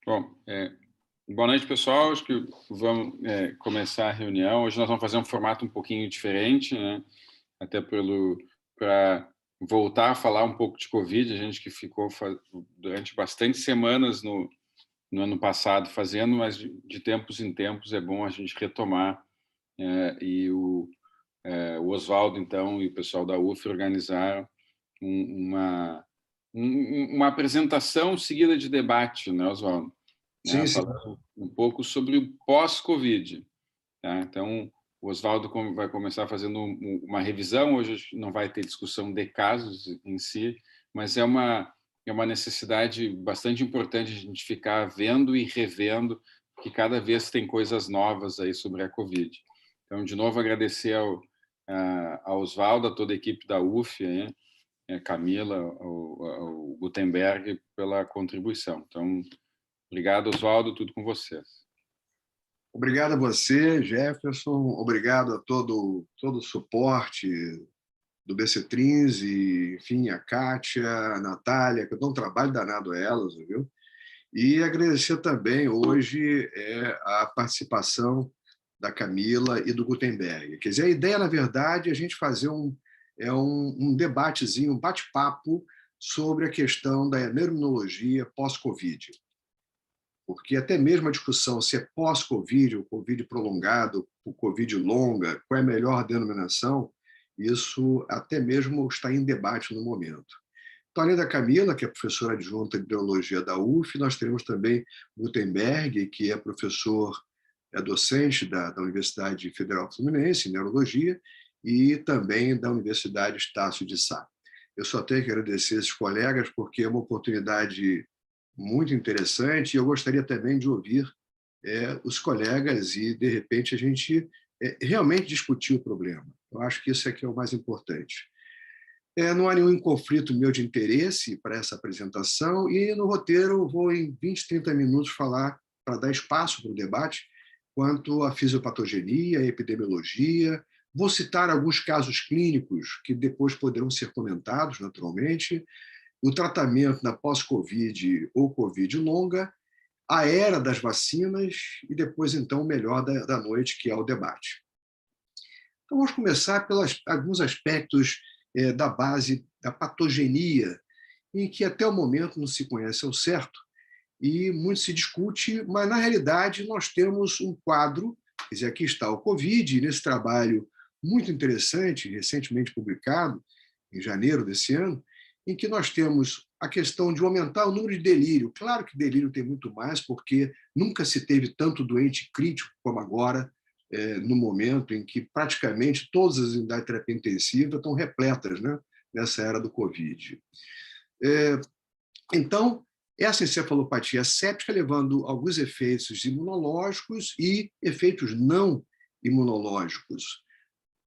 Bom, boa noite, pessoal. Acho que vamos começar a reunião. Hoje nós vamos fazer um formato um pouquinho diferente, né? Até para voltar a falar um pouco de Covid. A gente que ficou durante bastante semanas no ano passado fazendo, mas de tempos em tempos é bom a gente retomar. E o Oswaldo, então, e o pessoal da UF organizaram uma uma apresentação seguida de debate, né, Oswaldo? Sim, Né, sim. falando um pouco sobre o pós-Covid. Tá? Então, o Oswaldo vai começar fazendo uma revisão. Hoje não vai ter discussão de casos em si, mas é uma necessidade bastante importante a gente ficar vendo e revendo, porque cada vez tem coisas novas aí sobre a Covid. Então, de novo, agradecer ao Oswaldo, a toda a equipe da UF, Camila, ao Gutenberg, pela contribuição. Então, obrigado, Oswaldo, tudo com vocês. Obrigado a você, Jefferson. Obrigado a todo o suporte do BC13, e, enfim, a Kátia, a Natália, que eu dou um trabalho danado a elas, viu? E agradecer também hoje a participação da Camila e do Gutenberg. Quer dizer, a ideia, na verdade, é a gente fazer um debatezinho, um bate-papo sobre a questão da neuroimunologia pós-Covid. Porque até mesmo a discussão se é pós-Covid, ou Covid prolongado, ou Covid longa, qual é a melhor denominação, isso até mesmo está em debate no momento. Então, além da Camila, que é professora adjunta de biologia da UF, nós teremos também Gutenberg, que é professor, docente da Universidade Federal Fluminense, em neurologia, e também da Universidade Estácio de Sá. Eu só tenho que agradecer esses colegas, porque é uma oportunidade muito interessante, e eu gostaria também de ouvir os colegas e, de repente, a gente realmente discutir o problema. Eu acho que isso é que é o mais importante. Não há nenhum conflito meu de interesse para essa apresentação, e no roteiro eu vou, em 20, 30 minutos, falar, para dar espaço para o debate, quanto à fisiopatogenia, à epidemiologia. Vou citar alguns casos clínicos que depois poderão ser comentados, naturalmente, o tratamento da pós-Covid ou Covid longa, a era das vacinas e depois, então, o melhor da noite, que é o debate. Então, vamos começar pelos alguns aspectos da base da patogenia, em que até o momento não se conhece ao certo e muito se discute, mas, na realidade, nós temos um quadro, quer dizer, aqui está o Covid, nesse trabalho muito interessante, recentemente publicado, em janeiro desse ano, em que nós temos a questão de aumentar o número de delírio. Claro que delírio tem muito mais, porque nunca se teve tanto doente crítico como agora, no momento em que praticamente todas as unidades de terapia intensiva estão repletas, né, nessa era do Covid. Então, essa encefalopatia séptica levando alguns efeitos imunológicos e efeitos não imunológicos.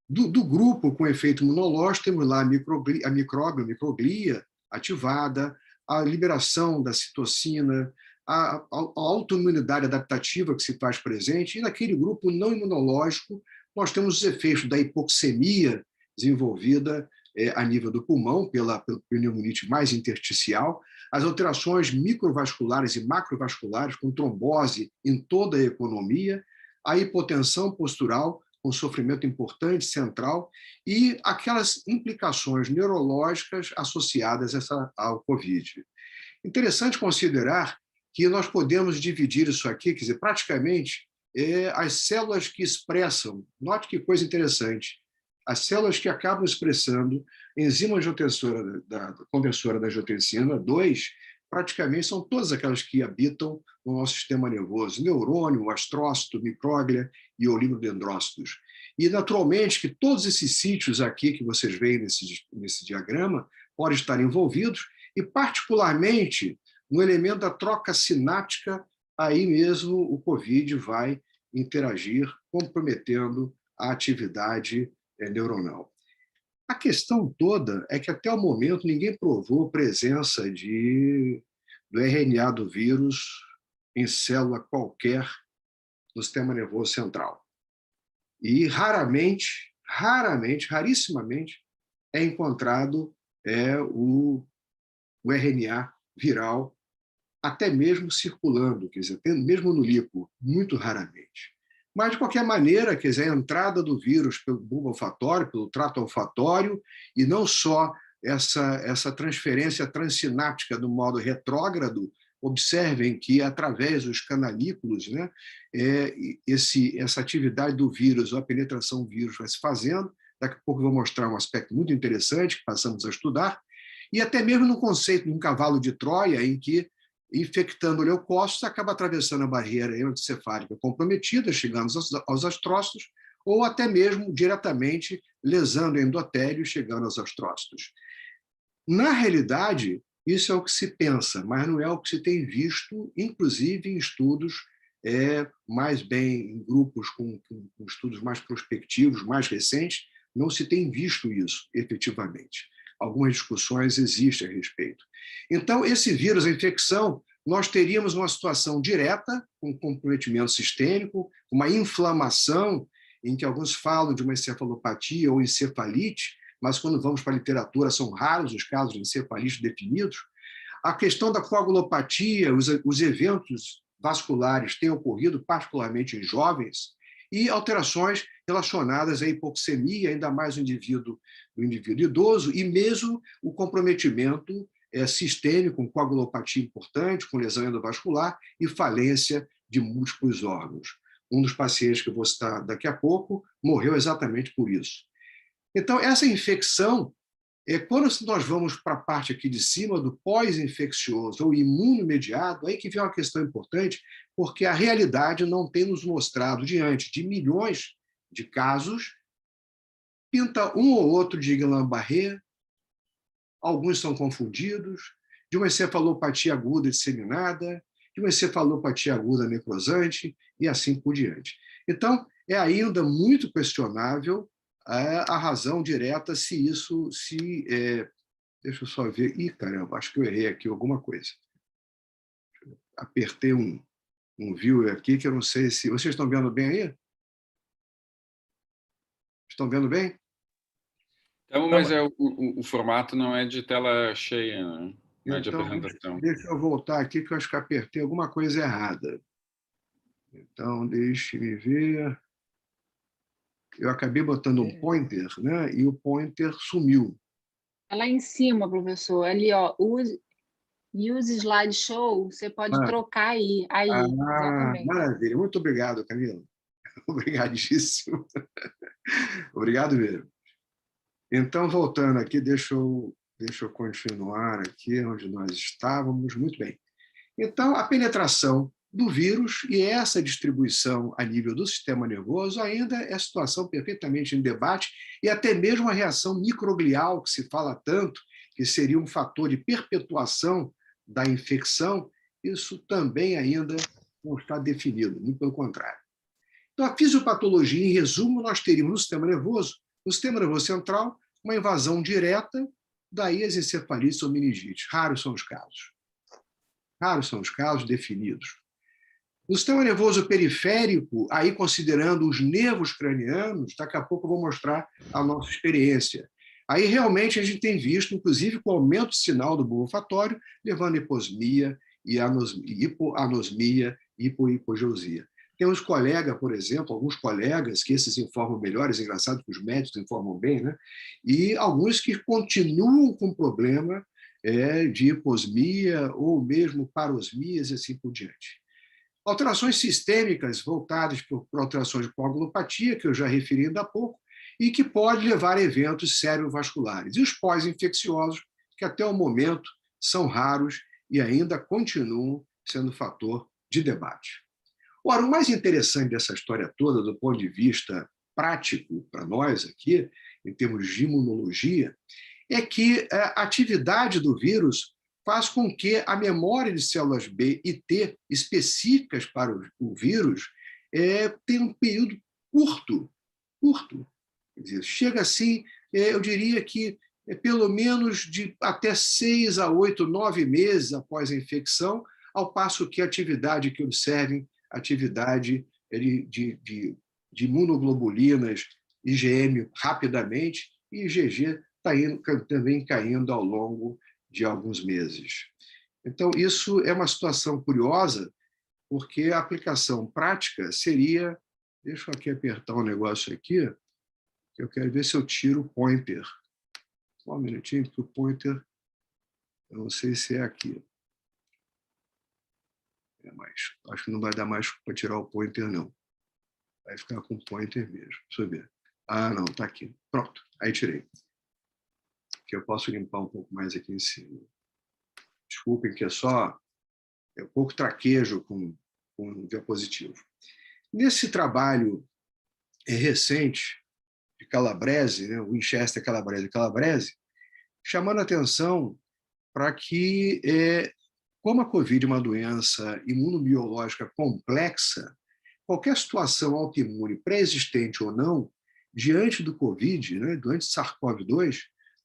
Do grupo com efeito imunológico, temos lá a microglia ativada, a liberação da citocina, a autoimunidade adaptativa que se faz presente, e naquele grupo não imunológico, nós temos os efeitos da hipoxemia desenvolvida a nível do pulmão, pela pneumonite mais intersticial, as alterações microvasculares e macrovasculares, com trombose em toda a economia, a hipotensão postural, com sofrimento importante, central, e aquelas implicações neurológicas associadas ao Covid. Interessante considerar que nós podemos dividir isso aqui, quer dizer, praticamente, as células que expressam, note que coisa interessante, as células que acabam expressando enzima conversora da angiotensina 2, praticamente são todas aquelas que habitam no nosso sistema nervoso, neurônio, astrócito, micróglia e oligodendrócitos. E, naturalmente, que todos esses sítios aqui que vocês veem nesse diagrama podem estar envolvidos, e, particularmente, no elemento da troca sináptica, aí mesmo o Covid vai interagir, comprometendo a atividade neuronal. A questão toda é que, até o momento, ninguém provou presença do RNA do vírus em célula qualquer no sistema nervoso central. E rarissimamente, é encontrado o RNA viral até mesmo circulando, quer dizer, mesmo no líquido, muito raramente. Mas, de qualquer maneira, quer dizer, a entrada do vírus pelo bulbo olfatório, pelo trato olfatório, e não só essa transferência transsináptica do modo retrógrado. Observem que, através dos canalículos, né, essa atividade do vírus, ou a penetração do vírus vai se fazendo. Daqui a pouco eu vou mostrar um aspecto muito interessante que passamos a estudar, e até mesmo no conceito de um cavalo de Troia, em que, infectando leucócitos, acaba atravessando a barreira hematoencefálica comprometida, chegando aos astrócitos, ou até mesmo diretamente lesando o endotélio, chegando aos astrócitos. Na realidade, isso é o que se pensa, mas não é o que se tem visto, inclusive em estudos mais bem, em grupos com estudos mais prospectivos, mais recentes, não se tem visto isso efetivamente. Algumas discussões existem a respeito. Então, esse vírus, a infecção, nós teríamos uma situação direta, com comprometimento sistêmico, uma inflamação, em que alguns falam de uma encefalopatia ou encefalite, mas quando vamos para a literatura são raros os casos de encefalite definidos. A questão da coagulopatia, os eventos vasculares têm ocorrido particularmente em jovens, e alterações relacionadas à hipoxemia, ainda mais no indivíduo idoso, e mesmo o comprometimento sistêmico, com coagulopatia importante, com lesão endovascular e falência de múltiplos órgãos. Um dos pacientes que eu vou citar daqui a pouco morreu exatamente por isso. Então, essa infecção, quando nós vamos para a parte aqui de cima do pós-infeccioso ou imunomediado, aí que vem uma questão importante, porque a realidade não tem nos mostrado, diante de milhões de casos, pinta um ou outro de Guillain-Barré, alguns são confundidos, de uma encefalopatia aguda disseminada, de uma encefalopatia aguda necrosante, e assim por diante. Então, é ainda muito questionável a razão direta se isso deixa eu só ver. Ih, caramba, acho que eu errei aqui alguma coisa. Apertei um viewer aqui que eu não sei se... Vocês estão vendo bem aí? Estão vendo bem? Então, mas o formato não é de tela cheia, né? Não é de Então, apresentação. deixa eu voltar aqui, que eu acho que apertei alguma coisa errada. Então, deixe-me ver. Eu acabei botando um pointer, né? E o pointer sumiu. Lá em cima, professor, ali, ó, use slideshow, você pode trocar aí. Exatamente. Maravilha. Muito obrigado, Camila. Obrigadíssimo. Obrigado mesmo. Então, voltando aqui, deixa eu continuar aqui onde nós estávamos. Muito bem. Então, a penetração do vírus e essa distribuição a nível do sistema nervoso ainda é situação perfeitamente em debate, e até mesmo a reação microglial, que se fala tanto, que seria um fator de perpetuação da infecção, isso também ainda não está definido, muito pelo contrário. Então, a fisiopatologia, em resumo, nós teríamos no sistema nervoso central, uma invasão direta, daí as encefalites ou meningites. Raros são os casos definidos. No sistema nervoso periférico, aí considerando os nervos cranianos, daqui a pouco eu vou mostrar a nossa experiência. Aí realmente a gente tem visto, inclusive, com o aumento do sinal do bulbo olfatório, levando a hiposmia, e hipoanosmia e hipogeusia. Temos por exemplo, alguns colegas que esses informam melhores, engraçado que os médicos informam bem, né? E alguns que continuam com problema de hiposmia ou mesmo parosmias e assim por diante. Alterações sistêmicas voltadas por alterações de coagulopatia, que eu já referi ainda há pouco, e que pode levar a eventos cerebrovasculares. E os pós-infecciosos, que até o momento são raros e ainda continuam sendo fator de debate. Ora, o mais interessante dessa história toda, do ponto de vista prático para nós aqui, em termos de imunologia, é que a atividade do vírus faz com que a memória de células B e T específicas para o vírus tenha um período curto. Quer dizer, chega assim, eu diria que pelo menos de até 6 a 8, 9 meses após a infecção, ao passo que a atividade que observem, atividade de imunoglobulinas, IgM rapidamente, e IgG está também caindo ao longo de alguns meses. Então, isso é uma situação curiosa, porque a aplicação prática seria... Deixa eu aqui apertar um negócio aqui, que eu quero ver se eu tiro o pointer. Só um minutinho, que o pointer... Eu não sei se é aqui. Acho que não vai dar mais para tirar o pointer, não. Vai ficar com o pointer mesmo. Deixa eu ver. Ah, não, está aqui. Pronto, aí tirei. Que eu posso limpar um pouco mais aqui em cima. Desculpem que é um pouco traquejo com o diapositivo. Nesse trabalho recente de Calabrese, né, Winchester, Calabrese, chamando a atenção para que, como a Covid é uma doença imunobiológica complexa, qualquer situação autoimune, pré-existente ou não, diante do Covid, né, diante do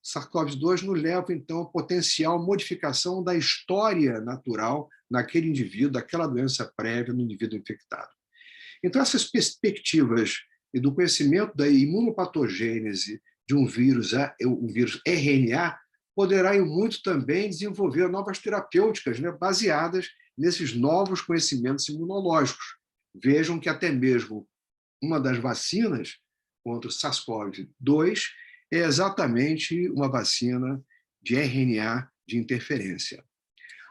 SARS-CoV-2 nos leva, então, a potencial modificação da história natural naquele indivíduo, daquela doença prévia no indivíduo infectado. Então, essas perspectivas e do conhecimento da imunopatogênese de um vírus RNA poderá, em muito, também desenvolver novas terapêuticas, né, baseadas nesses novos conhecimentos imunológicos. Vejam que até mesmo uma das vacinas contra o SARS-CoV-2 é exatamente uma vacina de RNA de interferência.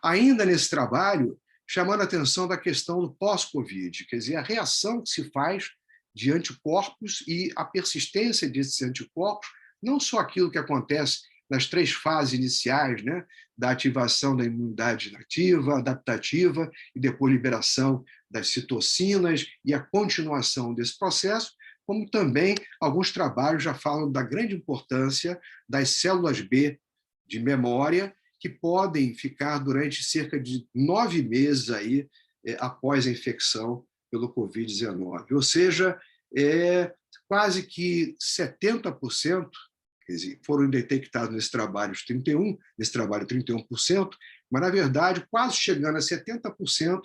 Ainda nesse trabalho, chamando a atenção da questão do pós-Covid, quer dizer, a reação que se faz de anticorpos e a persistência desses anticorpos, não só aquilo que acontece nas 3 fases iniciais, né, da ativação da imunidade inativa, adaptativa e depois liberação das citocinas e a continuação desse processo, como também alguns trabalhos já falam da grande importância das células B de memória, que podem ficar durante cerca de 9 meses aí, após a infecção pelo Covid-19. Ou seja, quase que 70%, quer dizer, foram detectados nesse trabalho 31%, mas, na verdade, quase chegando a 70%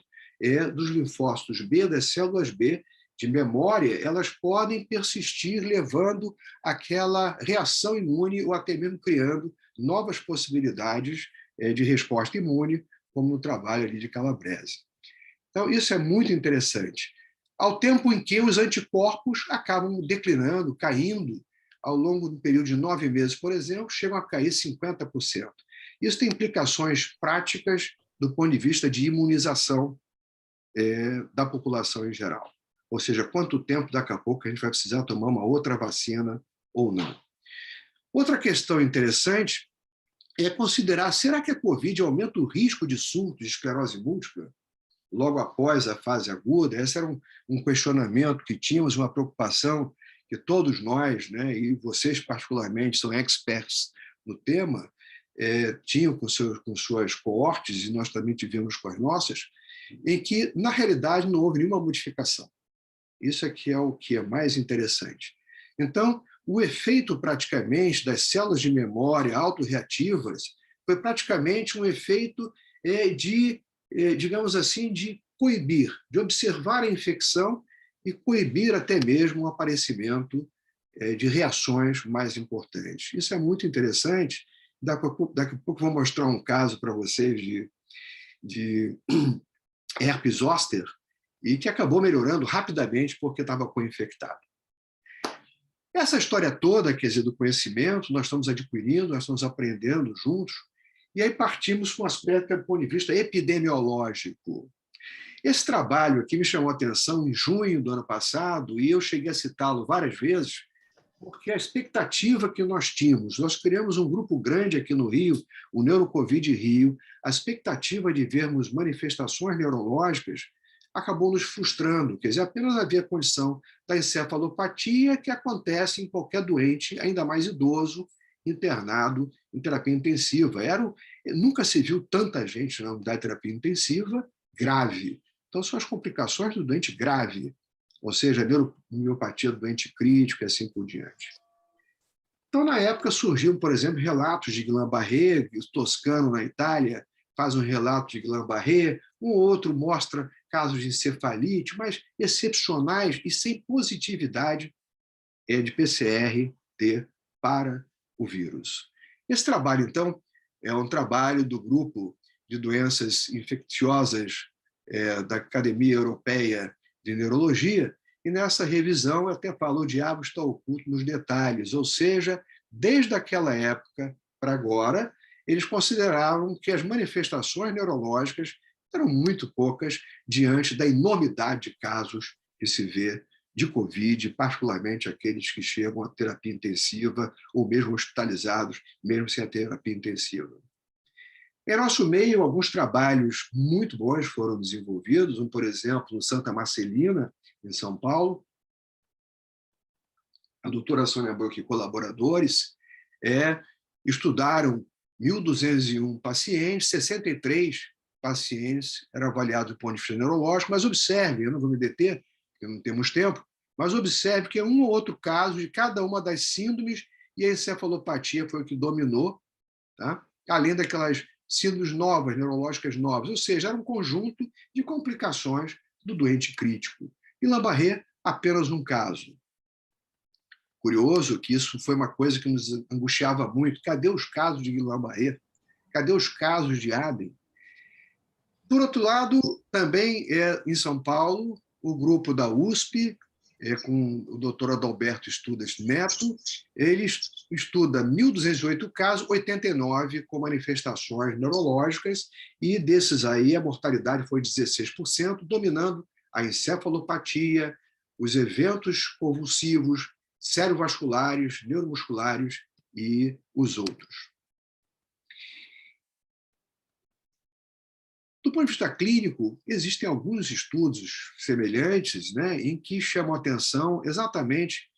dos linfócitos B, das células B, de memória, elas podem persistir, levando àquela reação imune ou até mesmo criando novas possibilidades de resposta imune, como no trabalho ali de Calabrese. Então, isso é muito interessante. Ao tempo em que os anticorpos acabam declinando, caindo, ao longo do período de 9 meses, por exemplo, chegam a cair 50%. Isso tem implicações práticas do ponto de vista de imunização da população em geral. Ou seja, quanto tempo daqui a pouco a gente vai precisar tomar uma outra vacina ou não. Outra questão interessante é considerar, será que a Covid aumenta o risco de surto de esclerose múltipla logo após a fase aguda? Esse era um questionamento que tínhamos, uma preocupação que todos nós, né, e vocês particularmente são experts no tema, tinham com suas coortes, e nós também tivemos com as nossas, em que, na realidade, não houve nenhuma modificação. Isso aqui é o que é mais interessante. Então, o efeito, praticamente, das células de memória autorreativas foi praticamente um efeito digamos assim, de coibir, de observar a infecção e coibir até mesmo o aparecimento de reações mais importantes. Isso é muito interessante. Daqui a pouco vou mostrar um caso para vocês de herpes zoster, e que acabou melhorando rapidamente porque estava co-infectado. Essa história toda, quer dizer, do conhecimento, nós estamos adquirindo, nós estamos aprendendo juntos, e aí partimos com um aspecto do ponto de vista epidemiológico. Esse trabalho aqui me chamou a atenção em junho do ano passado, e eu cheguei a citá-lo várias vezes, porque a expectativa que nós tínhamos, nós criamos um grupo grande aqui no Rio, o Neurocovid Rio, a expectativa de vermos manifestações neurológicas acabou nos frustrando, quer dizer, apenas havia a condição da encefalopatia que acontece em qualquer doente, ainda mais idoso, internado em terapia intensiva. Nunca se viu tanta gente na unidade de terapia intensiva grave. Então, são as complicações do doente grave, ou seja, a neuromiopatia do doente crítico e assim por diante. Então, na época, surgiram, por exemplo, relatos de Guillain-Barré, o Toscano, na Itália, faz um relato de Guillain-Barré, um outro mostra casos de encefalite, mas excepcionais e sem positividade de PCR-T para o vírus. Esse trabalho, então, é um trabalho do grupo de Doenças Infecciosas da Academia Europeia de Neurologia, e nessa revisão até falou o diabo está oculto nos detalhes, ou seja, desde aquela época para agora, eles consideravam que as manifestações neurológicas eram muito poucas diante da enormidade de casos que se vê de Covid, particularmente aqueles que chegam à terapia intensiva ou mesmo hospitalizados, mesmo sem a terapia intensiva. Em nosso meio, alguns trabalhos muito bons foram desenvolvidos, por exemplo, no Santa Marcelina, em São Paulo. A doutora Sônia Brook e colaboradores estudaram 1.201 pacientes, 63 pacientes eram avaliados do ponto de vista neurológico, mas observe, eu não vou me deter, porque não temos tempo, mas observe que é um ou outro caso de cada uma das síndromes, e a encefalopatia foi o que dominou, tá? Além daquelas síndromes novas, neurológicas novas, ou seja, era um conjunto de complicações do doente crítico. E Guillain-Barré, apenas um caso. Curioso que isso foi uma coisa que nos angustiava muito. Cadê os casos de Guillain-Barré? Cadê os casos de Aden? Por outro lado, também em São Paulo, o grupo da USP, com o doutor Adalberto Estudas Neto, ele estuda 1.208 casos, 89 com manifestações neurológicas, e desses aí a mortalidade foi 16%, dominando a encefalopatia, os eventos convulsivos, cerebrovasculares, neuromusculares e os outros. Do ponto de vista clínico, existem alguns estudos semelhantes, né, em que chamam a atenção exatamente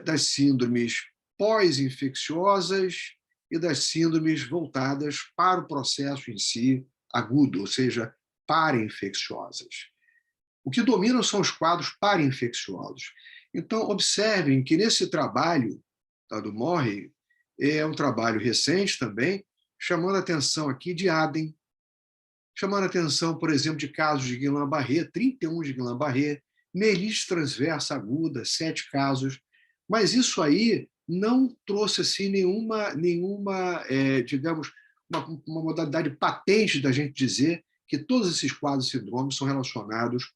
das síndromes pós-infecciosas e das síndromes voltadas para o processo em si agudo, ou seja, para-infecciosas. O que dominam são os quadros para-infecciosos. Então, observem que nesse trabalho do Morrey, é um trabalho recente também, chamando a atenção aqui de Aden, chamando a atenção, por exemplo, de casos de Guillain-Barré, 31 de Guillain-Barré, melite transversa aguda, 7 casos, mas isso aí não trouxe assim, nenhuma digamos, uma modalidade patente da gente dizer que todos esses quadros e síndromes são relacionados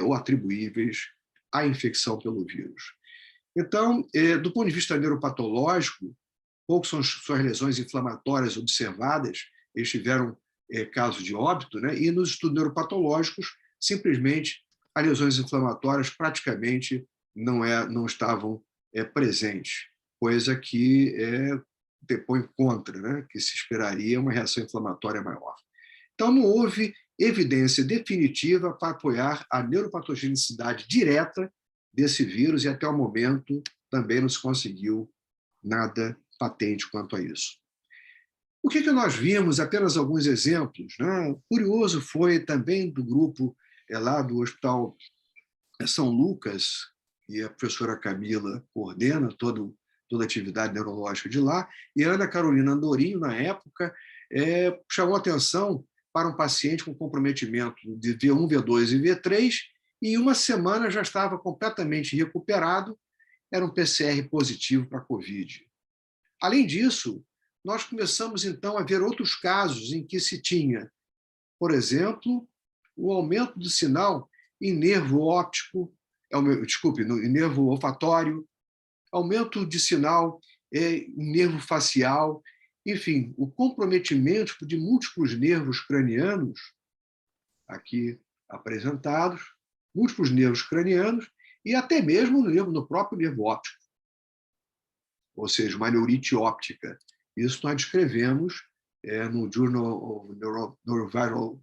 ou atribuíveis à infecção pelo vírus. Então, do ponto de vista neuropatológico, poucas são suas lesões inflamatórias observadas, eles tiveram casos de óbito, né? E nos estudos neuropatológicos, simplesmente, as lesões inflamatórias praticamente não estavam presentes, coisa que depõe contra, né? Que se esperaria uma reação inflamatória maior. Então, não houve evidência definitiva para apoiar a neuropatogenicidade direta desse vírus e, até o momento, também não se conseguiu nada patente quanto a isso. O que nós vimos? Apenas alguns exemplos, né? Curioso foi também do grupo lá do Hospital São Lucas, e a professora Camila coordena toda a atividade neurológica de lá, e a Ana Carolina Andorinho, na época, chamou atenção para um paciente com comprometimento de V1, V2 e V3, e em uma semana já estava completamente recuperado, era um PCR positivo para a Covid. Além disso, nós começamos, então, a ver outros casos em que se tinha, por exemplo, o aumento do sinal em nervo óptico, em nervo olfatório, aumento de sinal em nervo facial, enfim, o comprometimento de múltiplos nervos cranianos, aqui apresentados, múltiplos nervos cranianos, e até mesmo no próprio nervo óptico, ou seja, uma neurite óptica. Isso nós descrevemos no Journal of Neuroviral,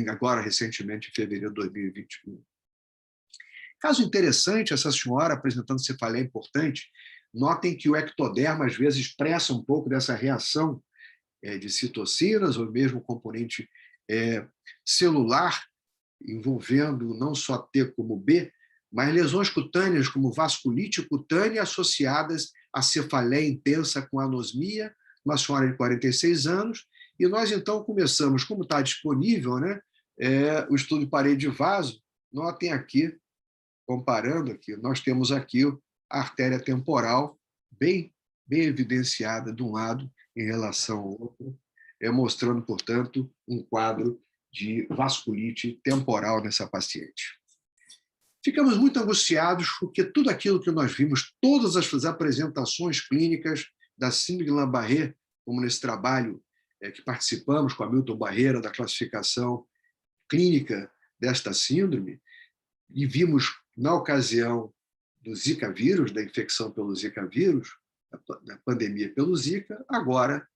agora recentemente, em fevereiro de 2021. Caso interessante, essa senhora apresentando cefaleia importante, notem que o ectoderma às vezes expressa um pouco dessa reação de citocinas, ou mesmo componente celular, envolvendo não só T como B, mas lesões cutâneas como vasculite cutânea associadas a cefaleia intensa com anosmia, uma senhora de 46 anos, e nós então começamos, como está disponível, né, o estudo de parede de vaso, notem aqui, comparando aqui, nós temos aqui a artéria temporal bem evidenciada de um lado em relação ao outro, mostrando, portanto, um quadro de vasculite temporal nessa paciente. Ficamos muito angustiados porque tudo aquilo que nós vimos, todas as apresentações clínicas da síndrome de Guillain-Barré, como nesse trabalho que participamos com a Milton Barreira, da classificação clínica desta síndrome, e vimos, na ocasião do Zika vírus, da infecção pelo Zika vírus, da pandemia pelo Zika, agora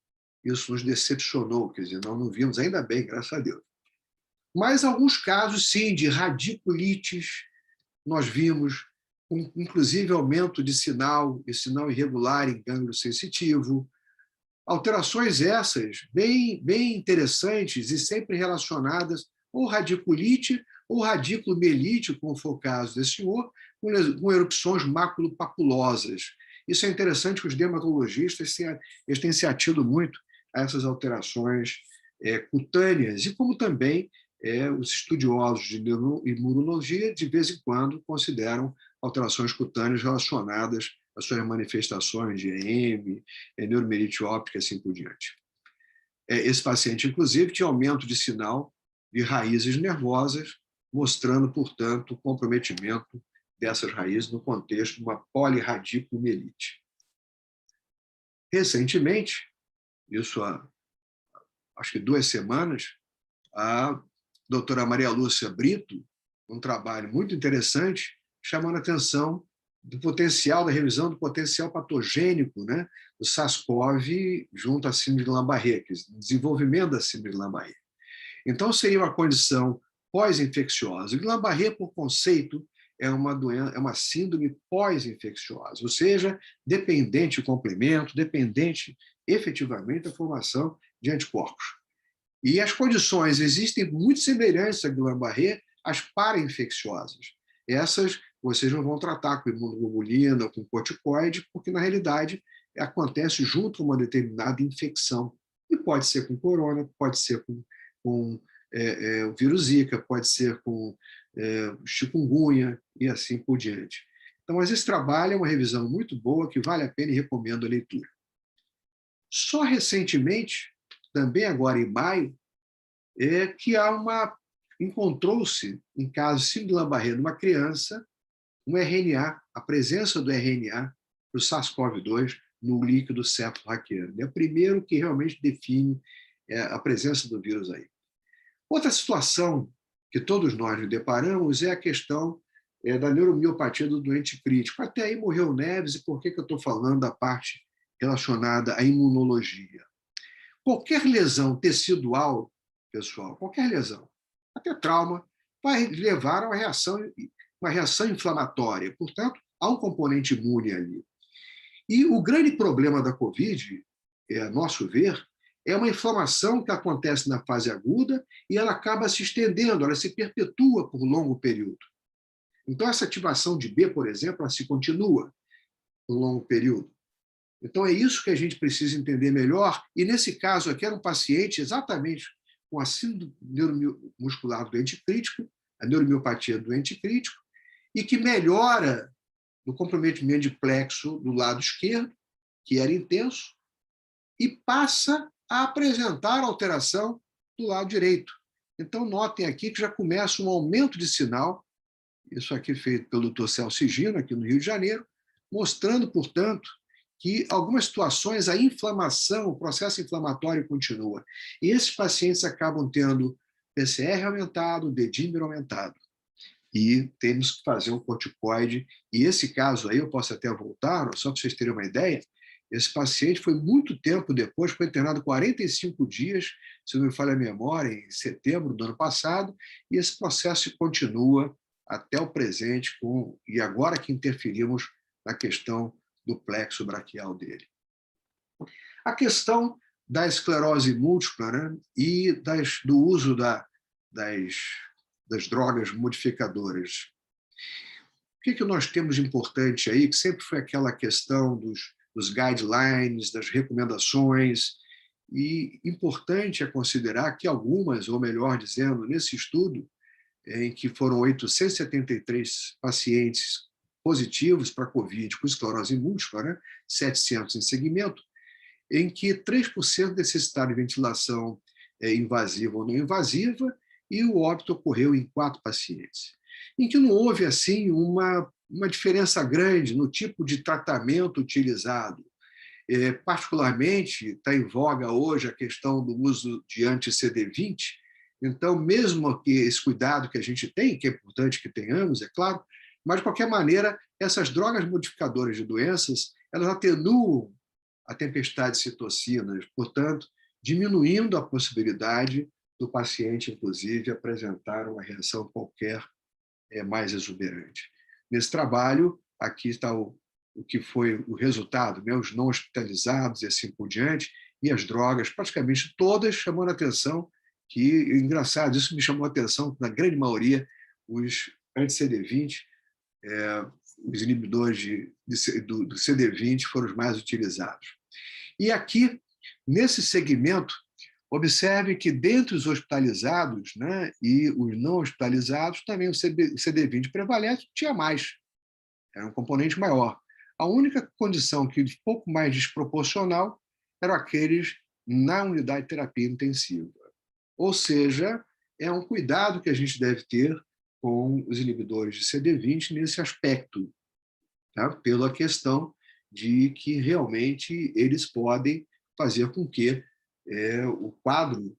isso nos decepcionou, quer dizer, não vimos, ainda bem, graças a Deus. Mas alguns casos, sim, de radiculites, nós vimos, inclusive, aumento de sinal, e sinal irregular em gânglio sensitivo, alterações essas bem interessantes e sempre relacionadas ou radiculite ou radículo mielite, como foi o caso desse senhor, com erupções maculopapulosas. Isso é interessante que os dermatologistas eles têm se atido muito a essas alterações cutâneas, e como também os estudiosos de imunologia, de vez em quando, consideram alterações cutâneas relacionadas às suas manifestações de EM, neuromielite óptica e assim por diante. Esse paciente, inclusive, tinha aumento de sinal de raízes nervosas, mostrando, portanto, o comprometimento dessas raízes no contexto de uma polirradiculomielite. Recentemente, isso há acho que 2 semanas, a doutora Maria Lúcia Brito, um trabalho muito interessante, chamando a atenção do potencial, da revisão do potencial patogênico, né, do SARS-CoV junto à síndrome de Guillain-Barré, desenvolvimento da síndrome de Guillain-Barré. Então, seria uma condição pós-infecciosa. O Guillain-Barré, por conceito, é uma síndrome pós-infecciosa, ou seja, dependente de complemento, dependente efetivamente da formação de anticorpos. E as condições existem muito semelhantes a Guillain-Barré, as para-infecciosas. Essas vocês não vão tratar com imunoglobulina ou com corticoide, porque, na realidade, acontece junto com uma determinada infecção. E pode ser com corona, pode ser com o vírus Zika, pode ser com chikungunya e assim por diante. Então, mas esse trabalho é uma revisão muito boa, que vale a pena e recomendo a leitura. Só recentemente, também agora em maio, que encontrou-se, em caso de síndrome de Guillain-Barré numa criança, um RNA, a presença do RNA do SARS-CoV-2 no líquido cefalorraquiano. É o primeiro que realmente define a presença do vírus aí. Outra situação que todos nós nos deparamos é a questão da neuromiopatia do doente crítico. Até aí morreu o Neves, e por que eu estou falando da parte relacionada à imunologia? Qualquer lesão tecidual, pessoal, qualquer lesão, até trauma, vai levar a uma reação inflamatória. Portanto, há um componente imune ali. E o grande problema da COVID, a nosso ver, é uma inflamação que acontece na fase aguda e ela acaba se estendendo, ela se perpetua por longo período. Então, essa ativação de B, por exemplo, ela se continua por longo período. Então, é isso que a gente precisa entender melhor. E, nesse caso aqui, era um paciente exatamente com a síndrome neuromuscular doente crítico, a neuromiopatia doente crítico, e que melhora no comprometimento de plexo do lado esquerdo, que era intenso, e passa a apresentar alteração do lado direito. Então, notem aqui que já começa um aumento de sinal, isso aqui feito pelo Dr. Celso Gino, aqui no Rio de Janeiro, mostrando, portanto, que algumas situações a inflamação, o processo inflamatório continua. E esses pacientes acabam tendo PCR aumentado, D-dímer aumentado. E temos que fazer um corticoide. E esse caso aí, eu posso até voltar, só para vocês terem uma ideia, esse paciente foi muito tempo depois, foi internado 45 dias, se não me falha a memória, em setembro do ano passado, e esse processo continua até o presente, e agora que interferimos na questão do plexo braquial dele. A questão da esclerose múltipla, né, e do uso das drogas modificadoras. O que nós temos de importante aí, que sempre foi aquela questão dos guidelines, das recomendações, e importante é considerar que algumas, ou melhor dizendo, nesse estudo, em que foram 873 pacientes positivos para COVID com esclerose múltipla, né, 700 em segmento, em que 3% necessitaram de ventilação invasiva ou não invasiva, e o óbito ocorreu em 4 pacientes. Em que não houve, assim, uma diferença grande no tipo de tratamento utilizado. Particularmente, está em voga hoje a questão do uso de anti-CD20, então, mesmo que esse cuidado que a gente tem, que é importante que tenhamos, é claro, mas, de qualquer maneira, essas drogas modificadoras de doenças, elas atenuam a tempestade de citocinas, portanto, diminuindo a possibilidade do paciente, inclusive, apresentar uma reação qualquer mais exuberante. Nesse trabalho, aqui está o que foi o resultado, né? Os não hospitalizados e assim por diante, e as drogas, praticamente todas chamando a atenção, que, engraçado, isso me chamou a atenção, na grande maioria, os anti-CD20, os inibidores do CD20 foram os mais utilizados. E aqui, nesse segmento, observe que, dentre os hospitalizados, né, e os não hospitalizados, também o CD20 prevalece tinha mais, era um componente maior. A única condição que um pouco mais desproporcional eram aqueles na unidade de terapia intensiva. Ou seja, é um cuidado que a gente deve ter com os inibidores de CD20 nesse aspecto, tá? Pela questão de que realmente eles podem fazer com que o quadro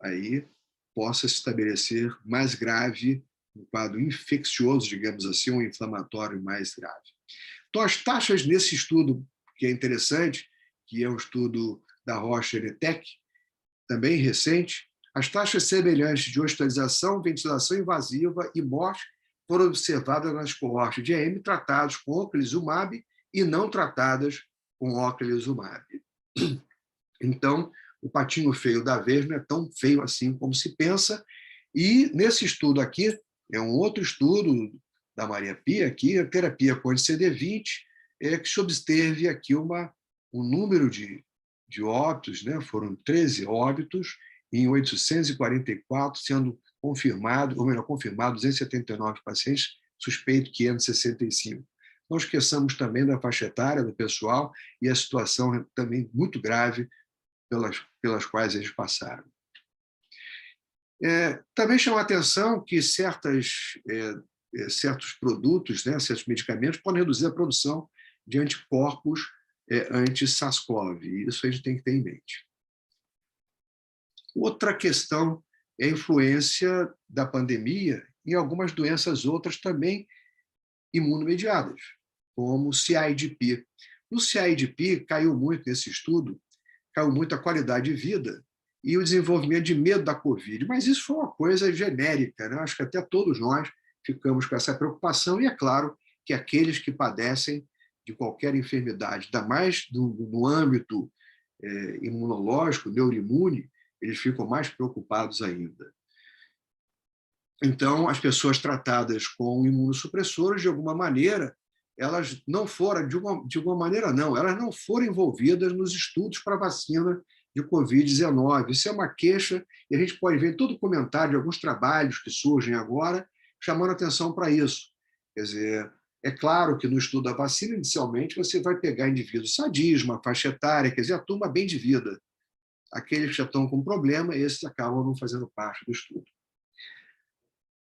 aí possa se estabelecer mais grave, um quadro infeccioso, digamos assim, um inflamatório mais grave. Então, as taxas nesse estudo, que é interessante, que é um estudo da Roche Genentech, também recente, as taxas semelhantes de hospitalização, ventilação invasiva e morte foram observadas nas coortes de EM tratados com ocrelizumab e não tratadas com ocrelizumab. Então, o patinho feio da vez não é tão feio assim como se pensa, e nesse estudo aqui, é um outro estudo da Maria Pia, aqui, a terapia com anti-CD20, que se obteve aqui um número de óbitos, né? Foram 13 óbitos, em 844, sendo confirmado, ou melhor, confirmado 279 pacientes, suspeito 565. Não esqueçamos também da faixa etária do pessoal e a situação também muito grave pelas quais eles passaram. Também chama a atenção que certos produtos, né, certos medicamentos, podem reduzir a produção de anticorpos anti-SARS-CoV, e isso a gente tem que ter em mente. Outra questão é a influência da pandemia em algumas doenças outras também imunomediadas, como o CIDP. No CIDP, caiu muito nesse estudo, caiu muito a qualidade de vida e o desenvolvimento de medo da Covid. Mas isso foi uma coisa genérica, né? Acho que até todos nós ficamos com essa preocupação, e é claro que aqueles que padecem de qualquer enfermidade, ainda mais no âmbito imunológico, neuroimune, eles ficam mais preocupados ainda. Então, as pessoas tratadas com imunossupressores, de alguma maneira, elas não foram, de alguma maneira não, elas não foram envolvidas nos estudos para a vacina de Covid-19. Isso é uma queixa, e a gente pode ver todo o comentário de alguns trabalhos que surgem agora, chamando atenção para isso. Quer dizer, é claro que no estudo da vacina, inicialmente, você vai pegar indivíduos sadios, uma faixa etária, quer dizer, a turma bem de vida. Aqueles que já estão com problema, esses acabam não fazendo parte do estudo.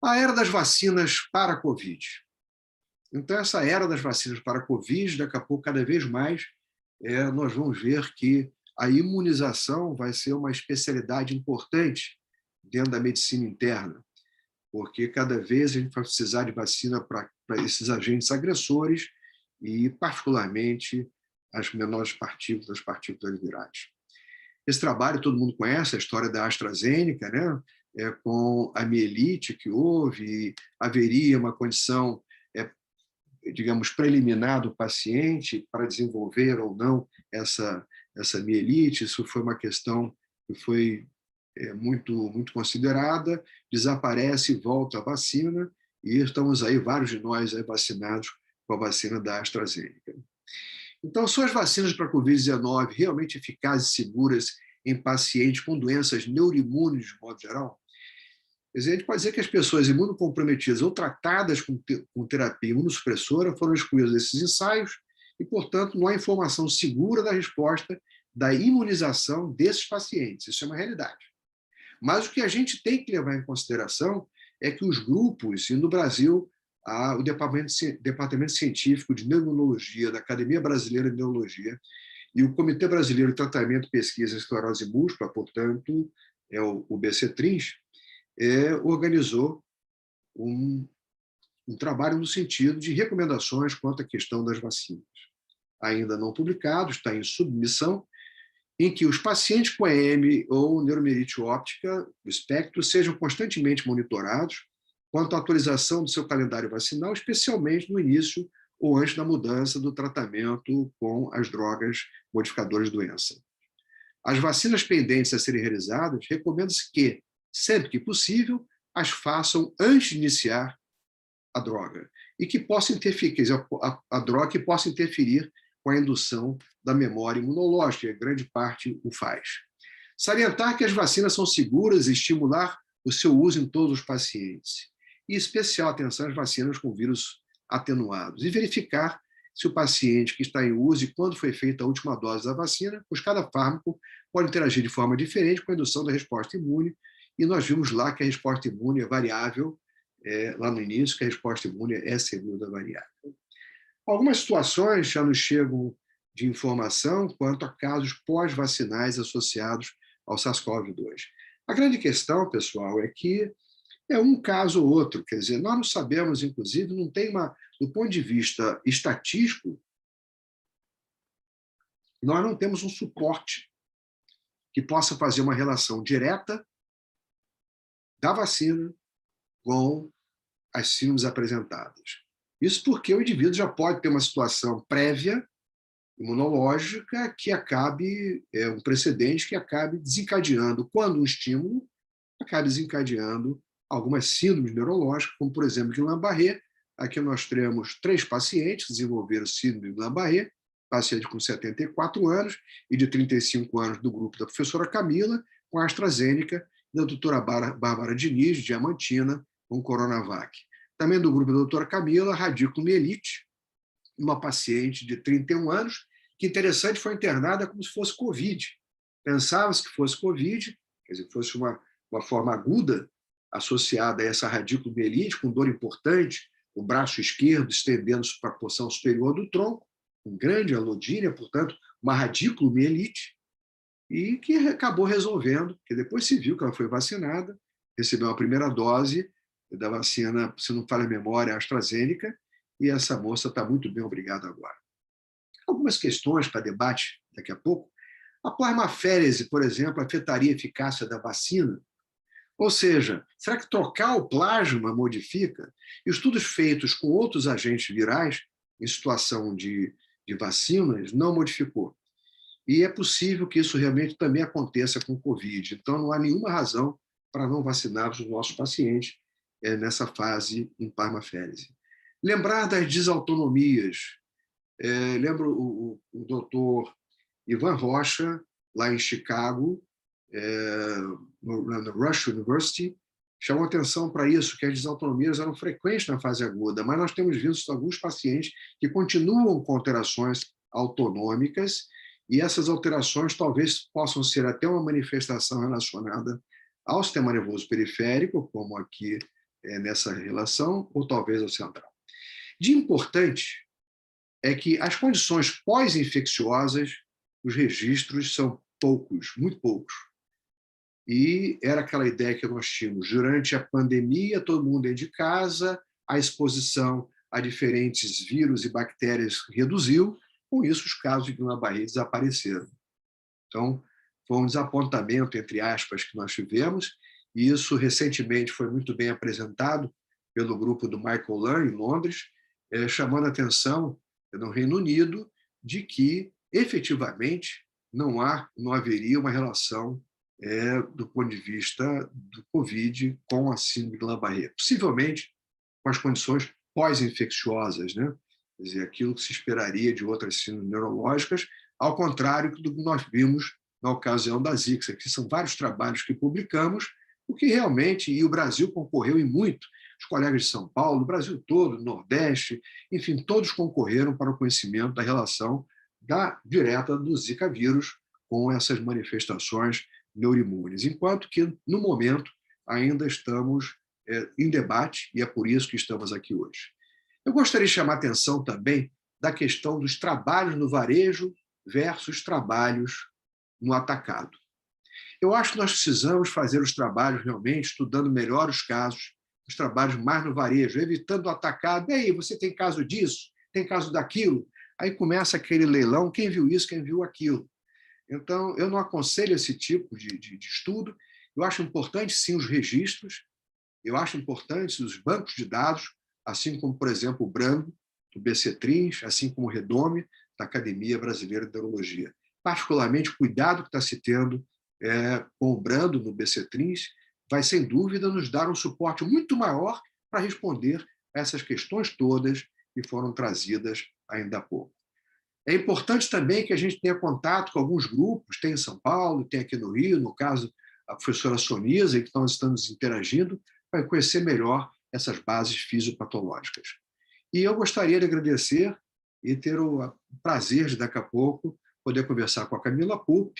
A era das vacinas para a Covid. Então, essa era das vacinas para a Covid, daqui a pouco, cada vez mais, nós vamos ver que a imunização vai ser uma especialidade importante dentro da medicina interna, porque cada vez a gente vai precisar de vacina para esses agentes agressores e, particularmente, as menores partículas, as partículas virais. Esse trabalho todo mundo conhece, a história da AstraZeneca, né? Com a mielite que houve, haveria uma condição, digamos, preliminar do paciente para desenvolver ou não essa mielite. Isso foi uma questão que foi muito, muito considerada, desaparece e volta a vacina, e estamos aí, vários de nós, aí vacinados com a vacina da AstraZeneca. Então, são as vacinas para a Covid-19 realmente eficazes e seguras em pacientes com doenças neuroimunes, de modo geral? Quer dizer, a gente pode dizer que as pessoas imunocomprometidas ou tratadas com terapia imunossupressora foram excluídas desses ensaios e, portanto, não há informação segura da resposta da imunização desses pacientes. Isso é uma realidade. Mas o que a gente tem que levar em consideração é que os grupos, e no Brasil, o Departamento Científico de Neurologia da Academia Brasileira de Neurologia e o Comitê Brasileiro de Tratamento e Pesquisa em Esclerose Múltipla, portanto, é o BCTRINS, organizou um trabalho no sentido de recomendações quanto à questão das vacinas. Ainda não publicado, está em submissão, em que os pacientes com EM ou neuromielite óptica, o espectro, sejam constantemente monitorados quanto à atualização do seu calendário vacinal, especialmente no início ou antes da mudança do tratamento com as drogas modificadoras de doença. As vacinas pendentes a serem realizadas, recomenda-se que, sempre que possível, as façam antes de iniciar a droga, e que possa interferir, quer dizer, a droga que possa interferir com a indução da memória imunológica, e a grande parte o faz. Salientar que as vacinas são seguras e estimular o seu uso em todos os pacientes. E especial atenção às vacinas com vírus atenuados. E verificar se o paciente que está em uso e quando foi feita a última dose da vacina, pois cada fármaco pode interagir de forma diferente com a indução da resposta imune. E nós vimos lá que a resposta imune é variável, lá no início, que a resposta imune é segura variável. Algumas situações já nos chegam de informação quanto a casos pós-vacinais associados ao SARS-CoV-2. A grande questão, pessoal, é que é um caso ou outro, quer dizer, nós não sabemos, inclusive, não tem do ponto de vista estatístico, nós não temos um suporte que possa fazer uma relação direta da vacina com as síndromes apresentadas. Isso porque o indivíduo já pode ter uma situação prévia, imunológica, que acabe, um precedente que acabe desencadeando, quando um estímulo, acabe desencadeando algumas síndromes neurológicas, como, por exemplo, Guillain-Barré. Aqui nós temos 3 pacientes que desenvolveram síndrome de Guillain-Barré, paciente com 74 anos e de 35 anos do grupo da professora Camila, com a AstraZeneca, e da doutora Bárbara Diniz, de Diamantina, com Coronavac. Também do grupo da doutora Camila, radiculomielite, uma paciente de 31 anos, que, interessante, foi internada como se fosse Covid. Pensava-se que fosse Covid, quer dizer, que fosse uma forma aguda associada a essa radiculomielite, com dor importante, o braço esquerdo estendendo-se para a porção superior do tronco, com grande alodínia, portanto, uma radiculomielite, e que acabou resolvendo, porque depois se viu que ela foi vacinada, recebeu a primeira dose da vacina, se não falha a memória, AstraZeneca, e essa moça está muito bem, obrigada agora. Algumas questões para debate daqui a pouco. A plasmaférese, por exemplo, afetaria a eficácia da vacina? Ou seja, será que trocar o plasma modifica? Estudos feitos com outros agentes virais, em situação de vacinas, não modificou. E é possível que isso realmente também aconteça com o Covid. Então, não há nenhuma razão para não vacinar os nossos pacientes nessa fase em plasmaférese. Lembrar das desautonomias. Lembro o doutor Ivan Rocha, lá em Chicago, na Rush University, chamou atenção para isso, que as desautonomias eram frequentes na fase aguda, mas nós temos visto alguns pacientes que continuam com alterações autonômicas, e essas alterações talvez possam ser até uma manifestação relacionada ao sistema nervoso periférico, como aqui nessa relação, ou talvez ao central. De importante é que as condições pós-infecciosas, os registros são poucos, muito poucos. E era aquela ideia que nós tínhamos. Durante a pandemia, todo mundo dentro de casa, a exposição a diferentes vírus e bactérias reduziu, com isso os casos de Guillain-Barré desapareceram. Então, foi um desapontamento, entre aspas, que nós tivemos, e isso recentemente foi muito bem apresentado pelo grupo do Michael Learn, em Londres, chamando a atenção no Reino Unido de que, efetivamente, não haveria uma relação do ponto de vista do Covid com a síndrome de Guillain-Barré. Possivelmente com as condições pós-infecciosas, né? Quer dizer, aquilo que se esperaria de outras síndromes neurológicas, ao contrário do que nós vimos na ocasião da Zika. Aqui são vários trabalhos que publicamos, o que realmente, e o Brasil concorreu em muito, os colegas de São Paulo, o Brasil todo, o Nordeste, enfim, todos concorreram para o conhecimento da relação direta do Zika vírus com essas manifestações neuroimunes, enquanto que, no momento, ainda estamos em debate, e é por isso que estamos aqui hoje. Eu gostaria de chamar a atenção também da questão dos trabalhos no varejo versus trabalhos no atacado. Eu acho que nós precisamos fazer os trabalhos realmente, estudando melhor os casos, os trabalhos mais no varejo, evitando o atacado. E aí, você tem caso disso? Tem caso daquilo? Aí começa aquele leilão, quem viu isso, quem viu aquilo. Então, eu não aconselho esse tipo de estudo. Eu acho importante, sim, os registros, eu acho importante os bancos de dados, assim como, por exemplo, o Brando, do BC-Trins, assim como o Redome, da Academia Brasileira de Neurologia. Particularmente, o cuidado que está se tendo com o Brando no BC-Trins vai, sem dúvida, nos dar um suporte muito maior para responder a essas questões todas que foram trazidas ainda há pouco. É importante também que a gente tenha contato com alguns grupos, tem em São Paulo, tem aqui no Rio, no caso, a professora Sonisa, que nós estamos interagindo, para conhecer melhor essas bases fisiopatológicas. E eu gostaria de agradecer e ter o prazer de, daqui a pouco, poder conversar com a Camila Pupp,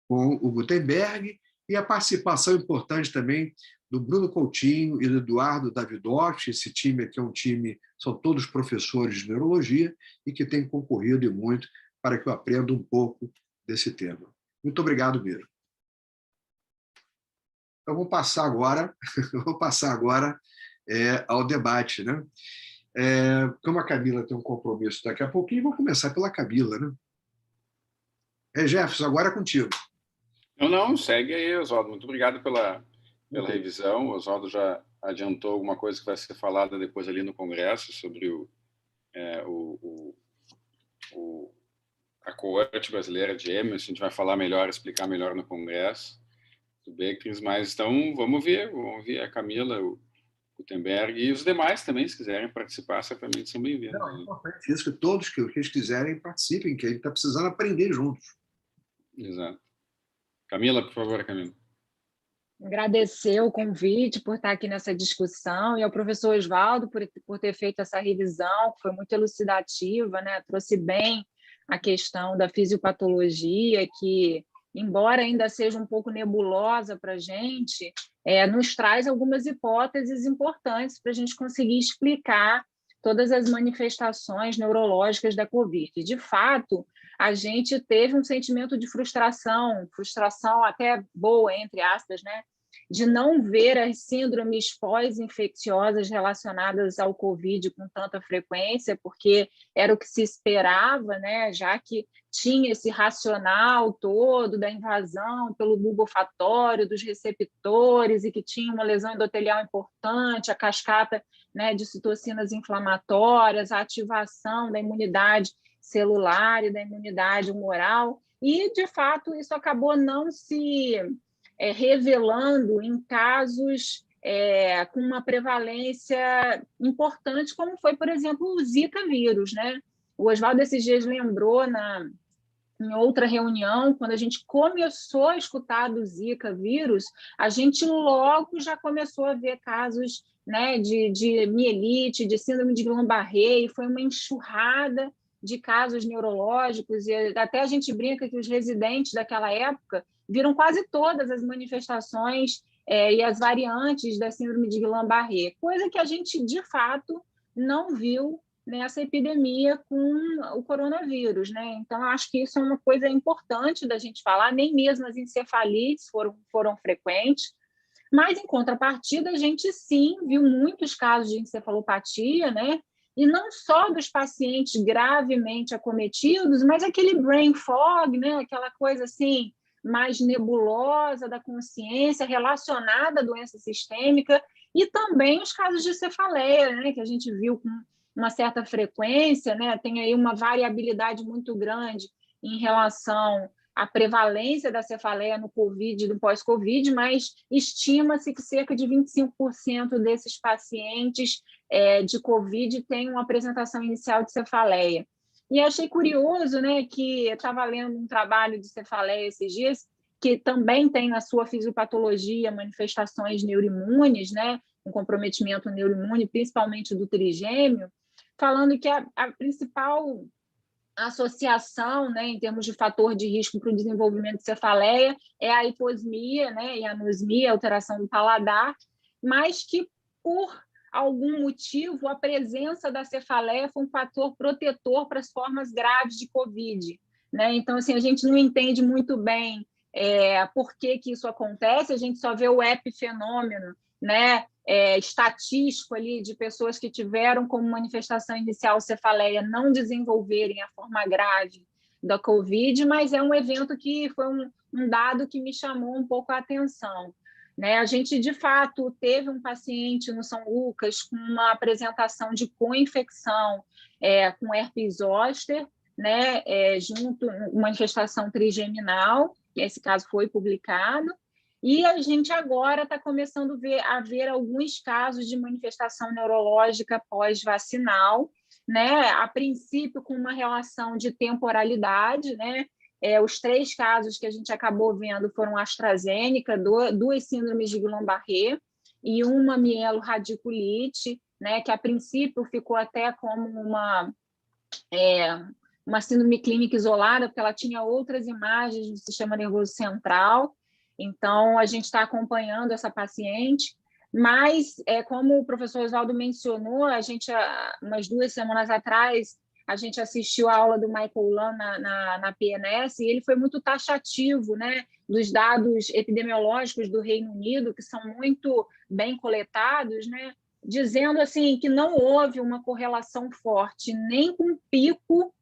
com o Gutenberg, e a participação importante também do Bruno Coutinho e do Eduardo Davidotti. Esse time aqui é um time, são todos professores de neurologia e que têm concorrido e muito para que eu aprenda um pouco desse tema. Muito obrigado mesmo. Então, vou passar agora ao debate, né? Como a Camila tem um compromisso daqui a pouquinho, vou começar pela Camila, né? Jefferson, agora é contigo. Não, segue aí, Oswaldo. Muito obrigado pela revisão. O Oswaldo já adiantou alguma coisa que vai ser falada depois ali no Congresso sobre a coorte brasileira de EMA. A gente vai falar melhor, explicar melhor no Congresso do Beckrins, mas então vamos ver a Camila, o Gutenberg e os demais também, se quiserem participar, certamente são bem-vindos. É importante isso, que todos que eles quiserem participem, que a gente está precisando aprender juntos. Exato. Camila, por favor, Camila. Agradecer o convite por estar aqui nessa discussão e ao professor Oswaldo por ter feito essa revisão, que foi muito elucidativa, né? Trouxe bem a questão da fisiopatologia, que, embora ainda seja um pouco nebulosa para a gente, nos traz algumas hipóteses importantes para a gente conseguir explicar todas as manifestações neurológicas da COVID. De fato, a gente teve um sentimento de frustração até boa, entre aspas, né? De não ver as síndromes pós-infecciosas relacionadas ao COVID com tanta frequência, porque era o que se esperava, né? Já que tinha esse racional todo da invasão pelo bulbo olfatório dos receptores e que tinha uma lesão endotelial importante, a cascata, né, de citocinas inflamatórias, a ativação da imunidade celular e da imunidade humoral, e, de fato, isso acabou não se revelando em casos com uma prevalência importante, como foi, por exemplo, o Zika vírus, né? O Oswaldo esses dias lembrou em outra reunião, quando a gente começou a escutar do Zika vírus, a gente logo já começou a ver casos, né, de mielite, de síndrome de Guillain-Barré, e foi uma enxurrada de casos neurológicos, e até a gente brinca que os residentes daquela época viram quase todas as manifestações e as variantes da síndrome de Guillain-Barré, coisa que a gente, de fato, não viu nessa epidemia com o coronavírus, né? Então, acho que isso é uma coisa importante da gente falar, nem mesmo as encefalites foram frequentes, mas, em contrapartida, a gente, sim, viu muitos casos de encefalopatia, né? E não só dos pacientes gravemente acometidos, mas aquele brain fog, né? Aquela coisa assim, mais nebulosa da consciência relacionada à doença sistêmica, e também os casos de cefaleia, né? Que a gente viu com uma certa frequência, né? Tem aí uma variabilidade muito grande em relação à prevalência da cefaleia no COVID e no pós-COVID, mas estima-se que cerca de 25% desses pacientes de COVID têm uma apresentação inicial de cefaleia. E achei curioso, né, que eu estava lendo um trabalho de cefaleia esses dias, que também tem na sua fisiopatologia manifestações neuroimunes, né, um comprometimento neuroimune, principalmente do trigêmeo, falando que a principal associação, né, em termos de fator de risco para o desenvolvimento de cefaleia, é a hiposmia, né, e a anosmia, alteração do paladar, mas que, por algum motivo, a presença da cefaleia foi um fator protetor para as formas graves de COVID, né? Então, assim, a gente não entende muito bem por que isso acontece, a gente só vê o epifenômeno, né, estatístico ali de pessoas que tiveram como manifestação inicial cefaleia não desenvolverem a forma grave da COVID, mas é um evento que foi um dado que me chamou um pouco a atenção. Né? A gente, de fato, teve um paciente no São Lucas com uma apresentação de co-infecção com herpes zoster, né? Junto, manifestação trigeminal, que esse caso foi publicado, e a gente agora está começando a ver alguns casos de manifestação neurológica pós-vacinal, né? A princípio com uma relação de temporalidade, né? Os 3 casos que a gente acabou vendo foram AstraZeneca, 2 síndromes de Guillain-Barré e uma mielorradiculite, né, que a princípio ficou até como uma síndrome clínica isolada, porque ela tinha outras imagens do sistema nervoso central. Então, a gente está acompanhando essa paciente, mas, como o professor Oswaldo mencionou, a gente, umas 2 semanas atrás, a gente assistiu a aula do Michael Lam na PNS, e ele foi muito taxativo, né, dos dados epidemiológicos do Reino Unido, que são muito bem coletados, né, dizendo assim, que não houve uma correlação forte nem com o pico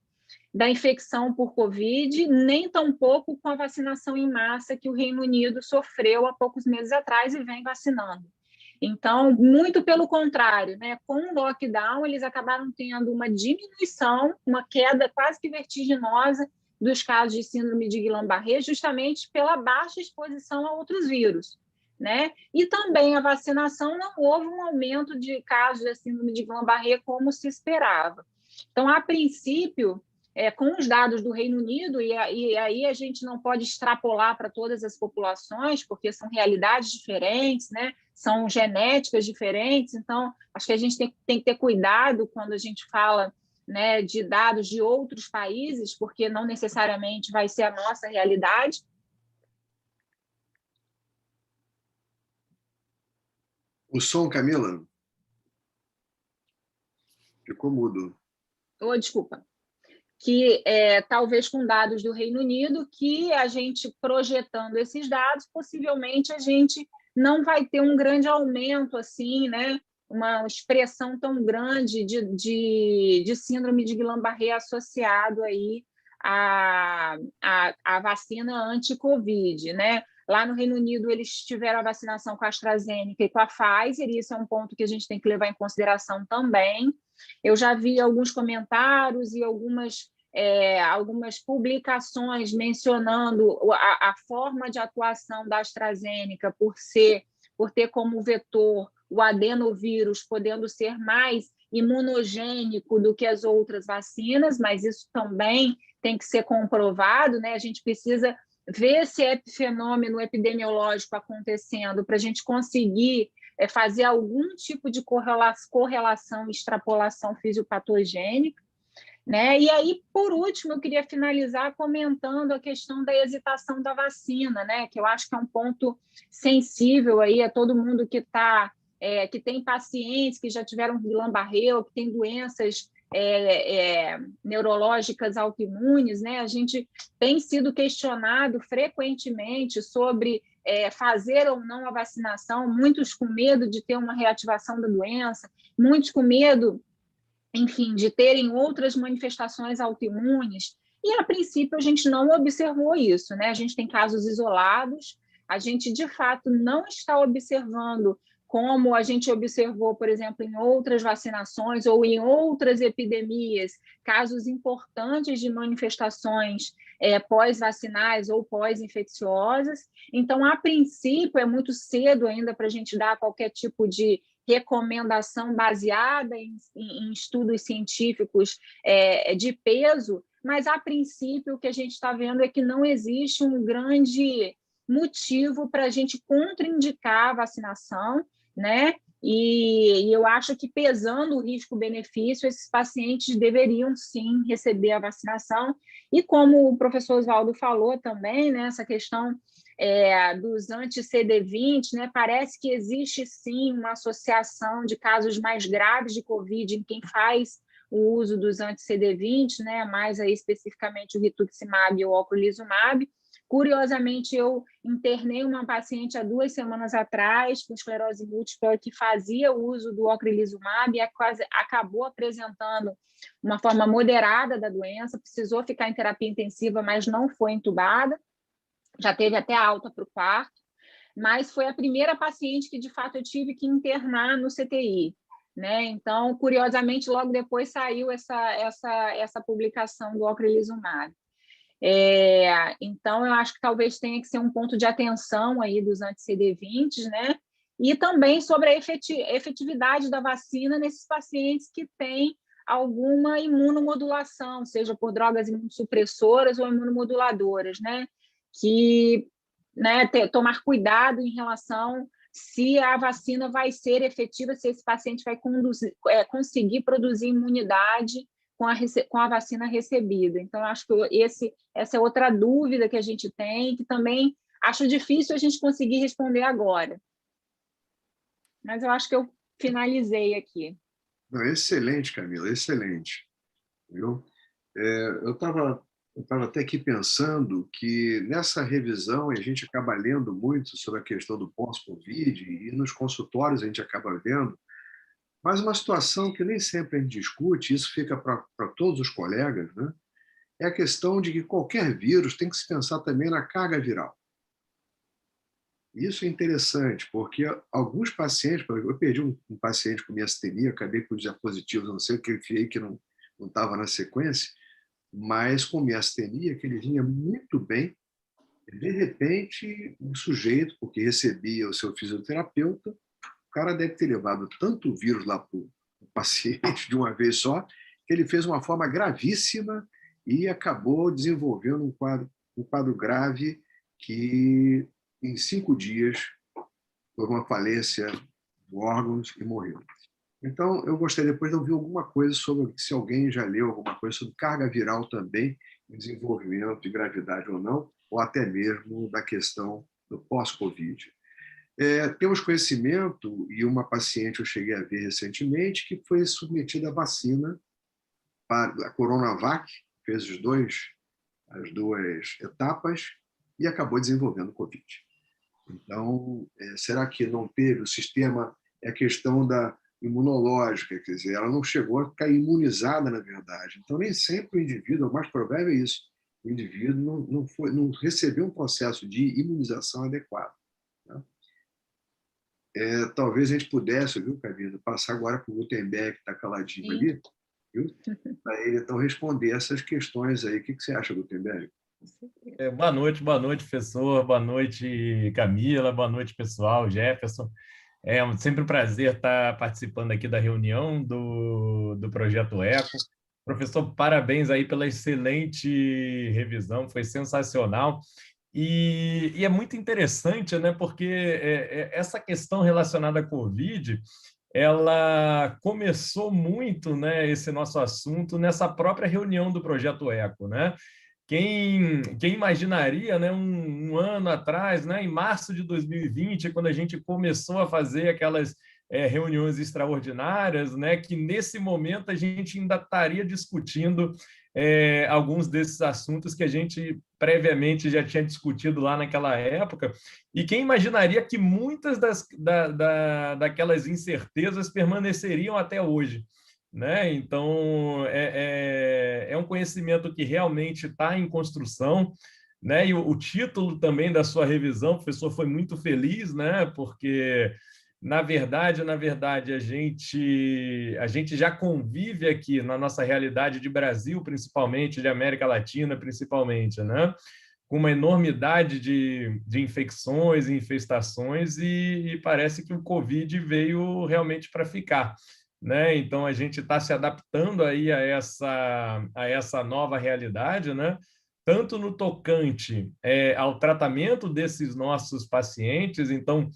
da infecção por Covid, nem tampouco com a vacinação em massa que o Reino Unido sofreu há poucos meses atrás e vem vacinando. Então, muito pelo contrário, né? Com o lockdown, eles acabaram tendo uma diminuição, uma queda quase que vertiginosa dos casos de síndrome de Guillain-Barré, justamente pela baixa exposição a outros vírus, né? E também a vacinação, não houve um aumento de casos de síndrome de Guillain-Barré como se esperava. Então, a princípio, com os dados do Reino Unido, e aí a gente não pode extrapolar para todas as populações, porque são realidades diferentes, né? São genéticas diferentes, então acho que a gente tem que ter cuidado quando a gente fala, né, de dados de outros países, porque não necessariamente vai ser a nossa realidade. O som, Camila? Ficou mudo. Desculpa. Que talvez com dados do Reino Unido, que a gente projetando esses dados, possivelmente a gente não vai ter um grande aumento, assim, né? Uma expressão tão grande de síndrome de Guillain-Barré associado aí à vacina anti-Covid, né? Lá no Reino Unido, eles tiveram a vacinação com a AstraZeneca e com a Pfizer, e isso é um ponto que a gente tem que levar em consideração também. Eu já vi alguns comentários e algumas publicações mencionando a forma de atuação da AstraZeneca por ter como vetor o adenovírus, podendo ser mais imunogênico do que as outras vacinas, mas isso também tem que ser comprovado, né? A gente precisa ver esse fenômeno epidemiológico acontecendo para a gente conseguir fazer algum tipo de correlação, extrapolação fisiopatogênica. Né? E aí, por último, eu queria finalizar comentando a questão da hesitação da vacina, né? Que eu acho que é um ponto sensível aí a todo mundo que tem pacientes que já tiveram Guillain-Barré ou que tem doenças neurológicas autoimunes, né? A gente tem sido questionado frequentemente sobre fazer ou não a vacinação, muitos com medo de ter uma reativação da doença, muitos com medo, enfim, de terem outras manifestações autoimunes, e a princípio a gente não observou isso, né? A gente tem casos isolados, a gente de fato não está observando como a gente observou, por exemplo, em outras vacinações ou em outras epidemias, casos importantes de manifestações pós-vacinais ou pós-infecciosas. Então, a princípio, é muito cedo ainda para a gente dar qualquer tipo de recomendação baseada em estudos científicos de peso, mas, a princípio, o que a gente está vendo é que não existe um grande motivo para a gente contraindicar a vacinação, né? E eu acho que, pesando o risco-benefício, esses pacientes deveriam, sim, receber a vacinação. E como o professor Oswaldo falou também, né, essa questão dos anti-CD20, né, parece que existe, sim, uma associação de casos mais graves de COVID em quem faz o uso dos anti-CD20, né, mais aí especificamente o rituximab e o ocrelizumab. Curiosamente, eu internei uma paciente há 2 semanas atrás com esclerose múltipla que fazia uso do ocrelizumab e acabou apresentando uma forma moderada da doença, precisou ficar em terapia intensiva, mas não foi entubada, já teve até alta para o quarto, mas foi a primeira paciente que, de fato, eu tive que internar no CTI. Né? Então, curiosamente, logo depois saiu essa publicação do ocrelizumab. Então, eu acho que talvez tenha que ser um ponto de atenção aí dos anti-CD20, né? E também sobre a efetividade da vacina nesses pacientes que têm alguma imunomodulação, seja por drogas imunossupressoras ou imunomoduladoras, né? Que, né, tomar cuidado em relação se a vacina vai ser efetiva, se esse paciente vai conseguir produzir imunidade com a vacina recebida. Então, acho que essa é outra dúvida que a gente tem, que também acho difícil a gente conseguir responder agora. Mas eu acho que eu finalizei aqui. Não, excelente, Camila, excelente. Viu? Eu estava até aqui pensando que nessa revisão a gente acaba lendo muito sobre a questão do pós-Covid e nos consultórios a gente acaba vendo, mas uma situação que nem sempre a gente discute, isso fica para todos os colegas, né? É a questão de que qualquer vírus tem que se pensar também na carga viral. Isso é interessante, porque alguns pacientes, eu perdi um paciente com miastenia, acabei com diapositivos, não sei o que ele enfiei que não estava na sequência, mas com miastenia, que ele vinha muito bem, de repente, um sujeito, porque recebia o seu fisioterapeuta, o cara deve ter levado tanto vírus lá para o paciente de uma vez só, que ele fez uma forma gravíssima e acabou desenvolvendo um quadro grave que, em 5 dias, por uma falência de órgãos e morreu. Então, eu gostaria depois de ouvir alguma coisa sobre, se alguém já leu alguma coisa sobre carga viral também, desenvolvimento de gravidade ou não, ou até mesmo da questão do pós-Covid. Temos conhecimento, e uma paciente eu cheguei a ver recentemente, que foi submetida à vacina, a Coronavac, fez as duas etapas e acabou desenvolvendo Covid. Então, será que não teve o sistema, é a questão da imunológica, quer dizer, ela não chegou a ficar imunizada, na verdade. Então, nem sempre o indivíduo, o mais provável é isso, o indivíduo não recebeu um processo de imunização adequado. Né? Talvez a gente pudesse, viu, Camila, passar agora para o Gutenberg, que está caladinho ali, viu? Para ele, então, responder essas questões aí. O que você acha, Gutenberg? Boa noite, professor, boa noite, Camila, boa noite, pessoal, Jefferson. É sempre um prazer estar participando aqui da reunião do Projeto ECO. Professor, parabéns aí pela excelente revisão, foi sensacional. E é muito interessante, né, porque essa questão relacionada à Covid, ela começou muito, né, esse nosso assunto nessa própria reunião do Projeto ECO, né? Quem imaginaria, né, um ano atrás, né, em março de 2020, quando a gente começou a fazer aquelas reuniões extraordinárias, né, que nesse momento a gente ainda estaria discutindo alguns desses assuntos que a gente previamente já tinha discutido lá naquela época, e quem imaginaria que muitas daquelas incertezas permaneceriam até hoje. Né? Então, é um conhecimento que realmente está em construção, né? E o título também da sua revisão, professor, foi muito feliz, né? Porque, na verdade, a gente já convive aqui na nossa realidade de Brasil, principalmente, de América Latina, principalmente, né? Com uma enormidade de infecções e infestações, e parece que o Covid veio realmente para ficar. Né? Então, a gente está se adaptando aí a essa nova realidade, né? Tanto no tocante ao tratamento desses nossos pacientes. Então,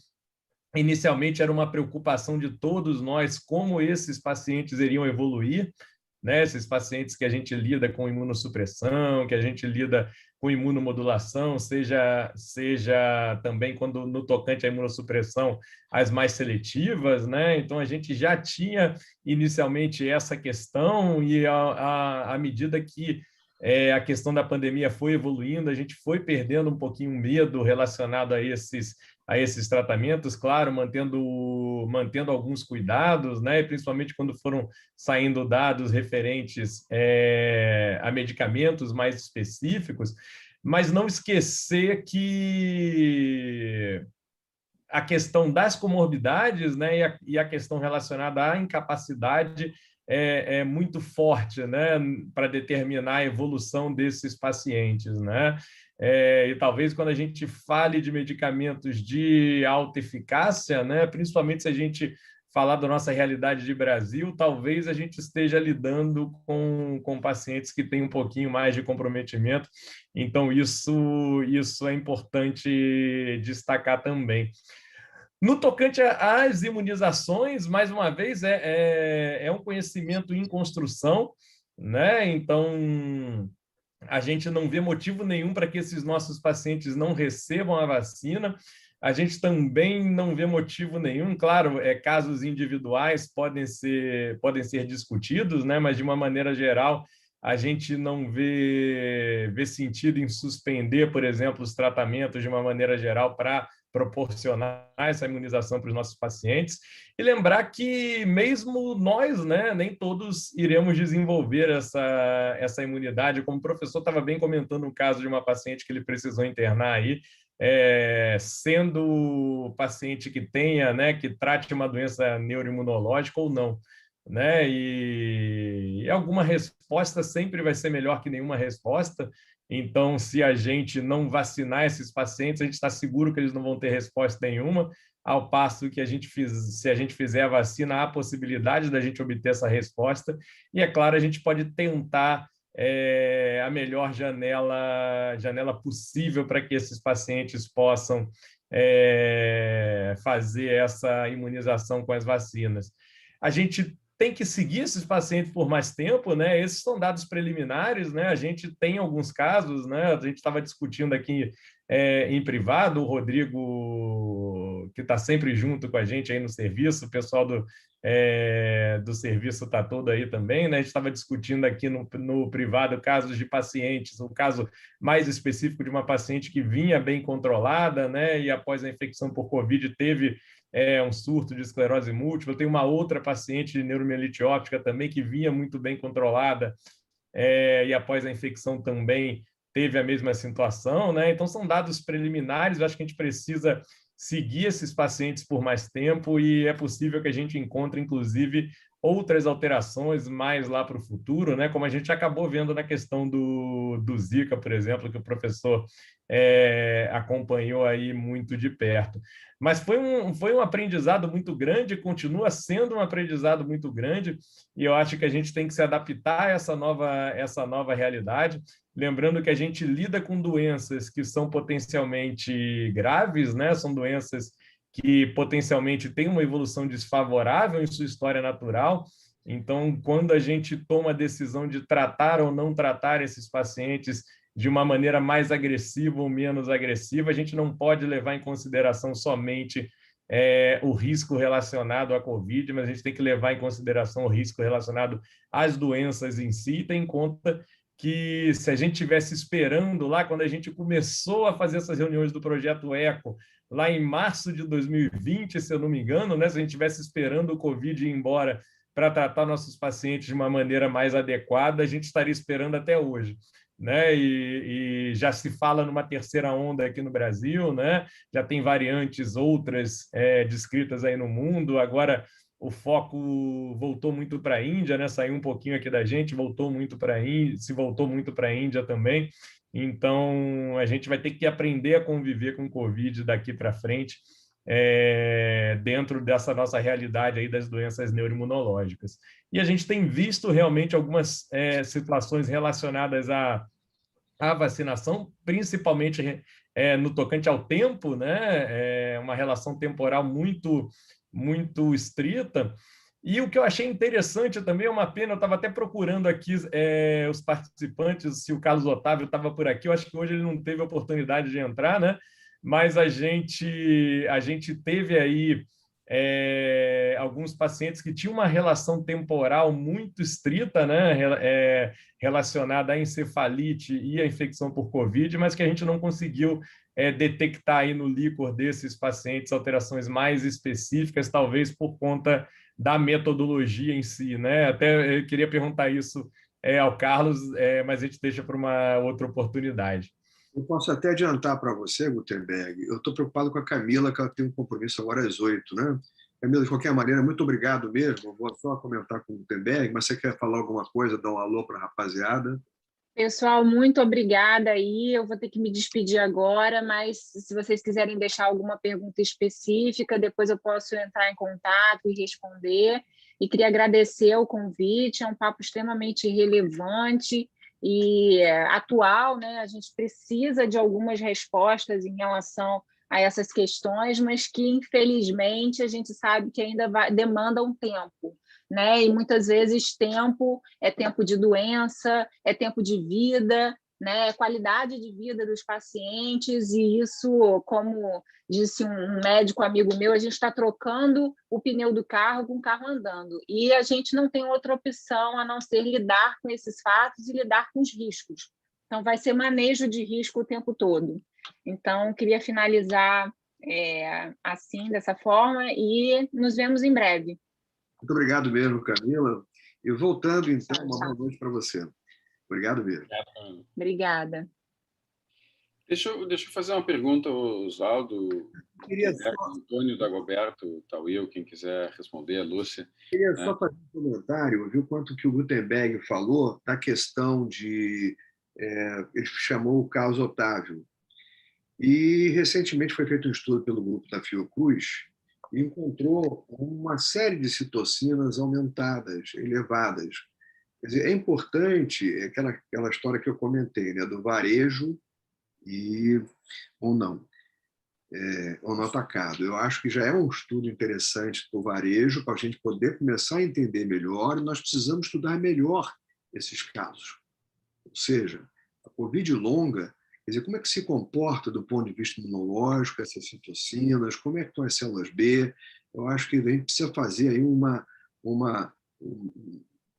inicialmente era uma preocupação de todos nós como esses pacientes iriam evoluir, né? Esses pacientes que a gente lida com imunossupressão, que a gente lida com imunomodulação, seja também quando no tocante à imunossupressão, as mais seletivas, né? Então a gente já tinha inicialmente essa questão e à medida que a questão da pandemia foi evoluindo, a gente foi perdendo um pouquinho o medo relacionado a esses tratamentos, claro, mantendo alguns cuidados, né? Principalmente quando foram saindo dados referentes a medicamentos mais específicos, mas não esquecer que a questão das comorbidades, né, e a questão relacionada à incapacidade é muito forte, né, para determinar a evolução desses pacientes, né? E talvez quando a gente fale de medicamentos de alta eficácia, né, principalmente se a gente falar da nossa realidade de Brasil, talvez a gente esteja lidando com pacientes que têm um pouquinho mais de comprometimento. Então, isso é importante destacar também. No tocante às imunizações, mais uma vez, é um conhecimento em construção, né? Então, a gente não vê motivo nenhum para que esses nossos pacientes não recebam a vacina. A gente também não vê motivo nenhum, claro, casos individuais podem ser discutidos, né? Mas, de uma maneira geral, a gente não vê sentido em suspender, por exemplo, os tratamentos de uma maneira geral para proporcionar essa imunização para os nossos pacientes. E lembrar que mesmo nós, né, nem todos iremos desenvolver essa imunidade. Como o professor estava bem comentando um caso de uma paciente que ele precisou internar aí, sendo paciente que tenha, né, que trate uma doença neuroimunológica ou não, né? E alguma resposta sempre vai ser melhor que nenhuma resposta. Então, se a gente não vacinar esses pacientes, a gente está seguro que eles não vão ter resposta nenhuma, ao passo que se a gente fizer a vacina, há a possibilidade da gente obter essa resposta. E, é claro, a gente pode tentar a melhor janela possível para que esses pacientes possam fazer essa imunização com as vacinas. A gente tem que seguir esses pacientes por mais tempo, né? Esses são dados preliminares, né? A gente tem alguns casos, né? A gente estava discutindo aqui em privado, o Rodrigo, que está sempre junto com a gente aí no serviço, o pessoal do serviço está todo aí também, né? A gente estava discutindo aqui no privado casos de pacientes, o caso mais específico de uma paciente que vinha bem controlada, né? E após a infecção por Covid teve um surto de esclerose múltipla. Tem uma outra paciente de neuromielite óptica também que vinha muito bem controlada e após a infecção também teve a mesma situação, né? Então, são dados preliminares, eu acho que a gente precisa seguir esses pacientes por mais tempo e é possível que a gente encontre, inclusive, outras alterações mais lá para o futuro, né? Como a gente acabou vendo na questão do Zika, por exemplo, que o professor acompanhou aí muito de perto. Mas foi um aprendizado muito grande, continua sendo um aprendizado muito grande, e eu acho que a gente tem que se adaptar a essa nova realidade, lembrando que a gente lida com doenças que são potencialmente graves, né? São doenças que potencialmente têm uma evolução desfavorável em sua história natural. Então, quando a gente toma a decisão de tratar ou não tratar esses pacientes de uma maneira mais agressiva ou menos agressiva, a gente não pode levar em consideração somente o risco relacionado à Covid, mas a gente tem que levar em consideração o risco relacionado às doenças em si, e ter em conta que se a gente estivesse esperando lá, quando a gente começou a fazer essas reuniões do Projeto ECO, lá em março de 2020, se eu não me engano, né, se a gente estivesse esperando o Covid ir embora para tratar nossos pacientes de uma maneira mais adequada, a gente estaria esperando até hoje, né? E já se fala numa terceira onda aqui no Brasil, né? Já tem variantes outras descritas aí no mundo. Agora o foco voltou muito para a Índia, né? Saiu um pouquinho aqui da gente, voltou muito para a Índia também. Então a gente vai ter que aprender a conviver com o Covid daqui para frente, dentro dessa nossa realidade aí das doenças neuroimunológicas. E a gente tem visto realmente algumas situações relacionadas à vacinação, principalmente no tocante ao tempo, né? Uma relação temporal muito estrita. E o que eu achei interessante também, é uma pena, eu estava até procurando aqui os participantes, se o Carlos Otávio estava por aqui, eu acho que hoje ele não teve oportunidade de entrar, né? Mas a gente teve aí alguns pacientes que tinham uma relação temporal muito estrita, né? Relacionada à encefalite e à infecção por Covid, mas que a gente não conseguiu detectar aí no líquor desses pacientes alterações mais específicas, talvez por conta da metodologia em si, né? Até eu queria perguntar isso ao Carlos, mas a gente deixa para uma outra oportunidade. Eu posso até adiantar para você, Gutenberg, eu estou preocupado com a Camila, que ela tem um compromisso agora às 8, né? Camila, de qualquer maneira, muito obrigado mesmo. Vou só comentar com o Gutenberg, mas você quer falar alguma coisa, dar um alô para a rapaziada? Pessoal, muito obrigada aí. Eu vou ter que me despedir agora, mas se vocês quiserem deixar alguma pergunta específica, depois eu posso entrar em contato e responder. E queria agradecer o convite, é um papo extremamente relevante e atual, né? A gente precisa de algumas respostas em relação a essas questões, mas que, infelizmente, a gente sabe que ainda demanda um tempo, né? E muitas vezes tempo é tempo de doença, é tempo de vida, né? É qualidade de vida dos pacientes, e isso, como disse um médico amigo meu, a gente está trocando o pneu do carro com o carro andando, e a gente não tem outra opção a não ser lidar com esses fatos e lidar com os riscos. Então, vai ser manejo de risco o tempo todo. Então, queria finalizar assim, dessa forma, e nos vemos em breve. Muito obrigado mesmo, Camila. E voltando, então, uma boa noite para você. Obrigado mesmo. Obrigada. Deixa eu fazer uma pergunta ao Oswaldo, Antônio, Dagoberto, Tauil, quem quiser responder, a Lúcia. Queria só fazer um comentário, viu quanto que o Gutenberg falou da questão de... ele chamou o caso Otávio. E, recentemente, foi feito um estudo pelo grupo da Fiocruz e encontrou uma série de citocinas aumentadas, elevadas. Quer dizer, é importante aquela história que eu comentei, né, do varejo ou não atacado. Eu acho que já é um estudo interessante para o varejo, para a gente poder começar a entender melhor, e nós precisamos estudar melhor esses casos. Ou seja, a Covid longa, quer dizer, como é que se comporta do ponto de vista imunológico, essas citocinas, como é que estão as células B? Eu acho que a gente precisa fazer aí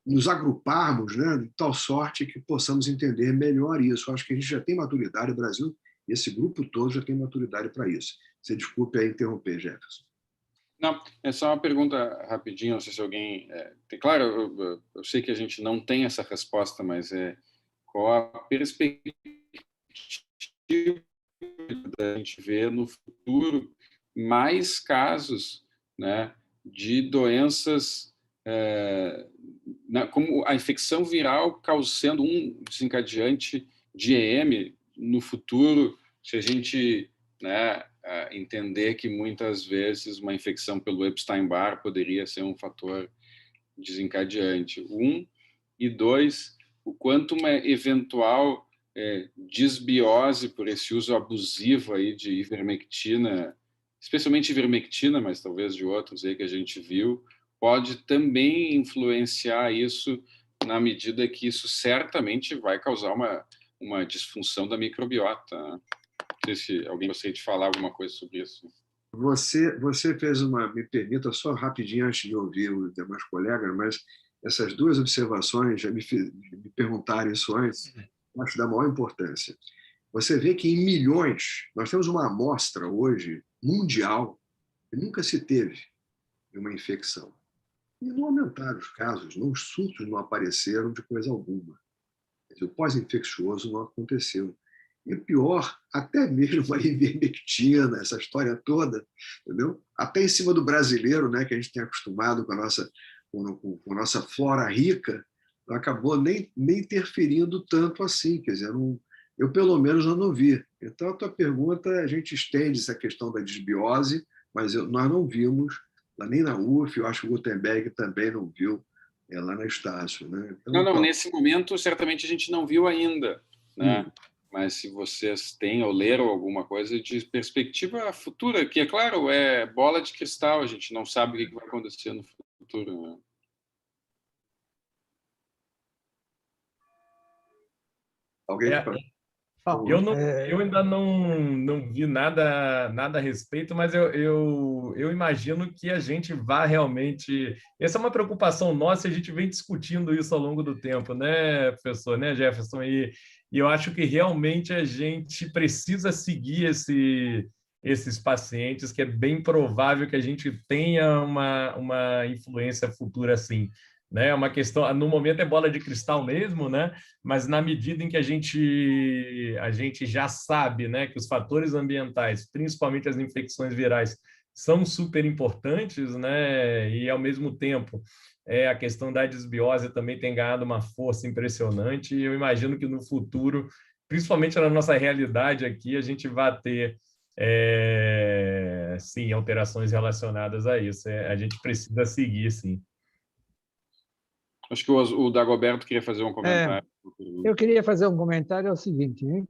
nos agruparmos, né, de tal sorte que possamos entender melhor isso. Eu acho que a gente já tem maturidade, o Brasil, esse grupo todo já tem maturidade para isso. Você desculpe aí interromper, Jefferson. Não, é só uma pergunta rapidinho, não sei se alguém... Claro, eu sei que a gente não tem essa resposta, mas qual a perspectiva da gente ver no futuro mais casos, né, de doenças como a infecção viral causando um desencadeante de EM no futuro, se a gente, né, entender que muitas vezes uma infecção pelo Epstein-Barr poderia ser um fator desencadeante. E dois, o quanto uma eventual disbiose por esse uso abusivo aí de ivermectina, especialmente ivermectina, mas talvez de outros aí que a gente viu, pode também influenciar isso, na medida que isso certamente vai causar uma disfunção da microbiota. Não sei se alguém gostaria de falar alguma coisa sobre isso. Você fez me permita só rapidinho antes de ouvir os demais colegas, mas essas duas observações, já me perguntaram isso antes, eu acho da maior importância. Você vê que em milhões, nós temos uma amostra hoje mundial que nunca se teve de uma infecção. E não aumentaram os casos, os surtos não apareceram de coisa alguma. O pós-infeccioso não aconteceu. E o pior, até mesmo a ivermectina, essa história toda, entendeu? Até em cima do brasileiro, né, que a gente tem acostumado com a nossa flora rica, acabou nem interferindo tanto assim. Quer dizer, eu pelo menos não vi. Então, a tua pergunta, a gente estende essa questão da desbiose, mas nós não vimos, nem na UF, eu acho que o Gutenberg também não viu, lá na Estácio. Né? Então, não, nesse momento, certamente a gente não viu ainda, né? Mas se vocês têm ou leram alguma coisa de perspectiva futura, que, é claro, é bola de cristal, a gente não sabe o que vai acontecer no futuro, né? Alguém? Eu ainda não vi nada a respeito, mas eu imagino que a gente vai realmente... Essa é uma preocupação nossa, a gente vem discutindo isso ao longo do tempo, né, professor, né, Jefferson? E eu acho que realmente a gente precisa seguir esses pacientes, que é bem provável que a gente tenha uma influência futura assim. Né? É uma questão, no momento é bola de cristal mesmo, né? Mas na medida em que a gente já sabe, né, que os fatores ambientais, principalmente as infecções virais, são super importantes, né? E ao mesmo tempo a questão da desbiose também tem ganhado uma força impressionante, e eu imagino que no futuro, principalmente na nossa realidade aqui, a gente vai ter sim, alterações relacionadas a isso. A gente precisa seguir, sim. Acho que o Dagoberto queria fazer um comentário. Eu queria fazer um comentário, é o seguinte, me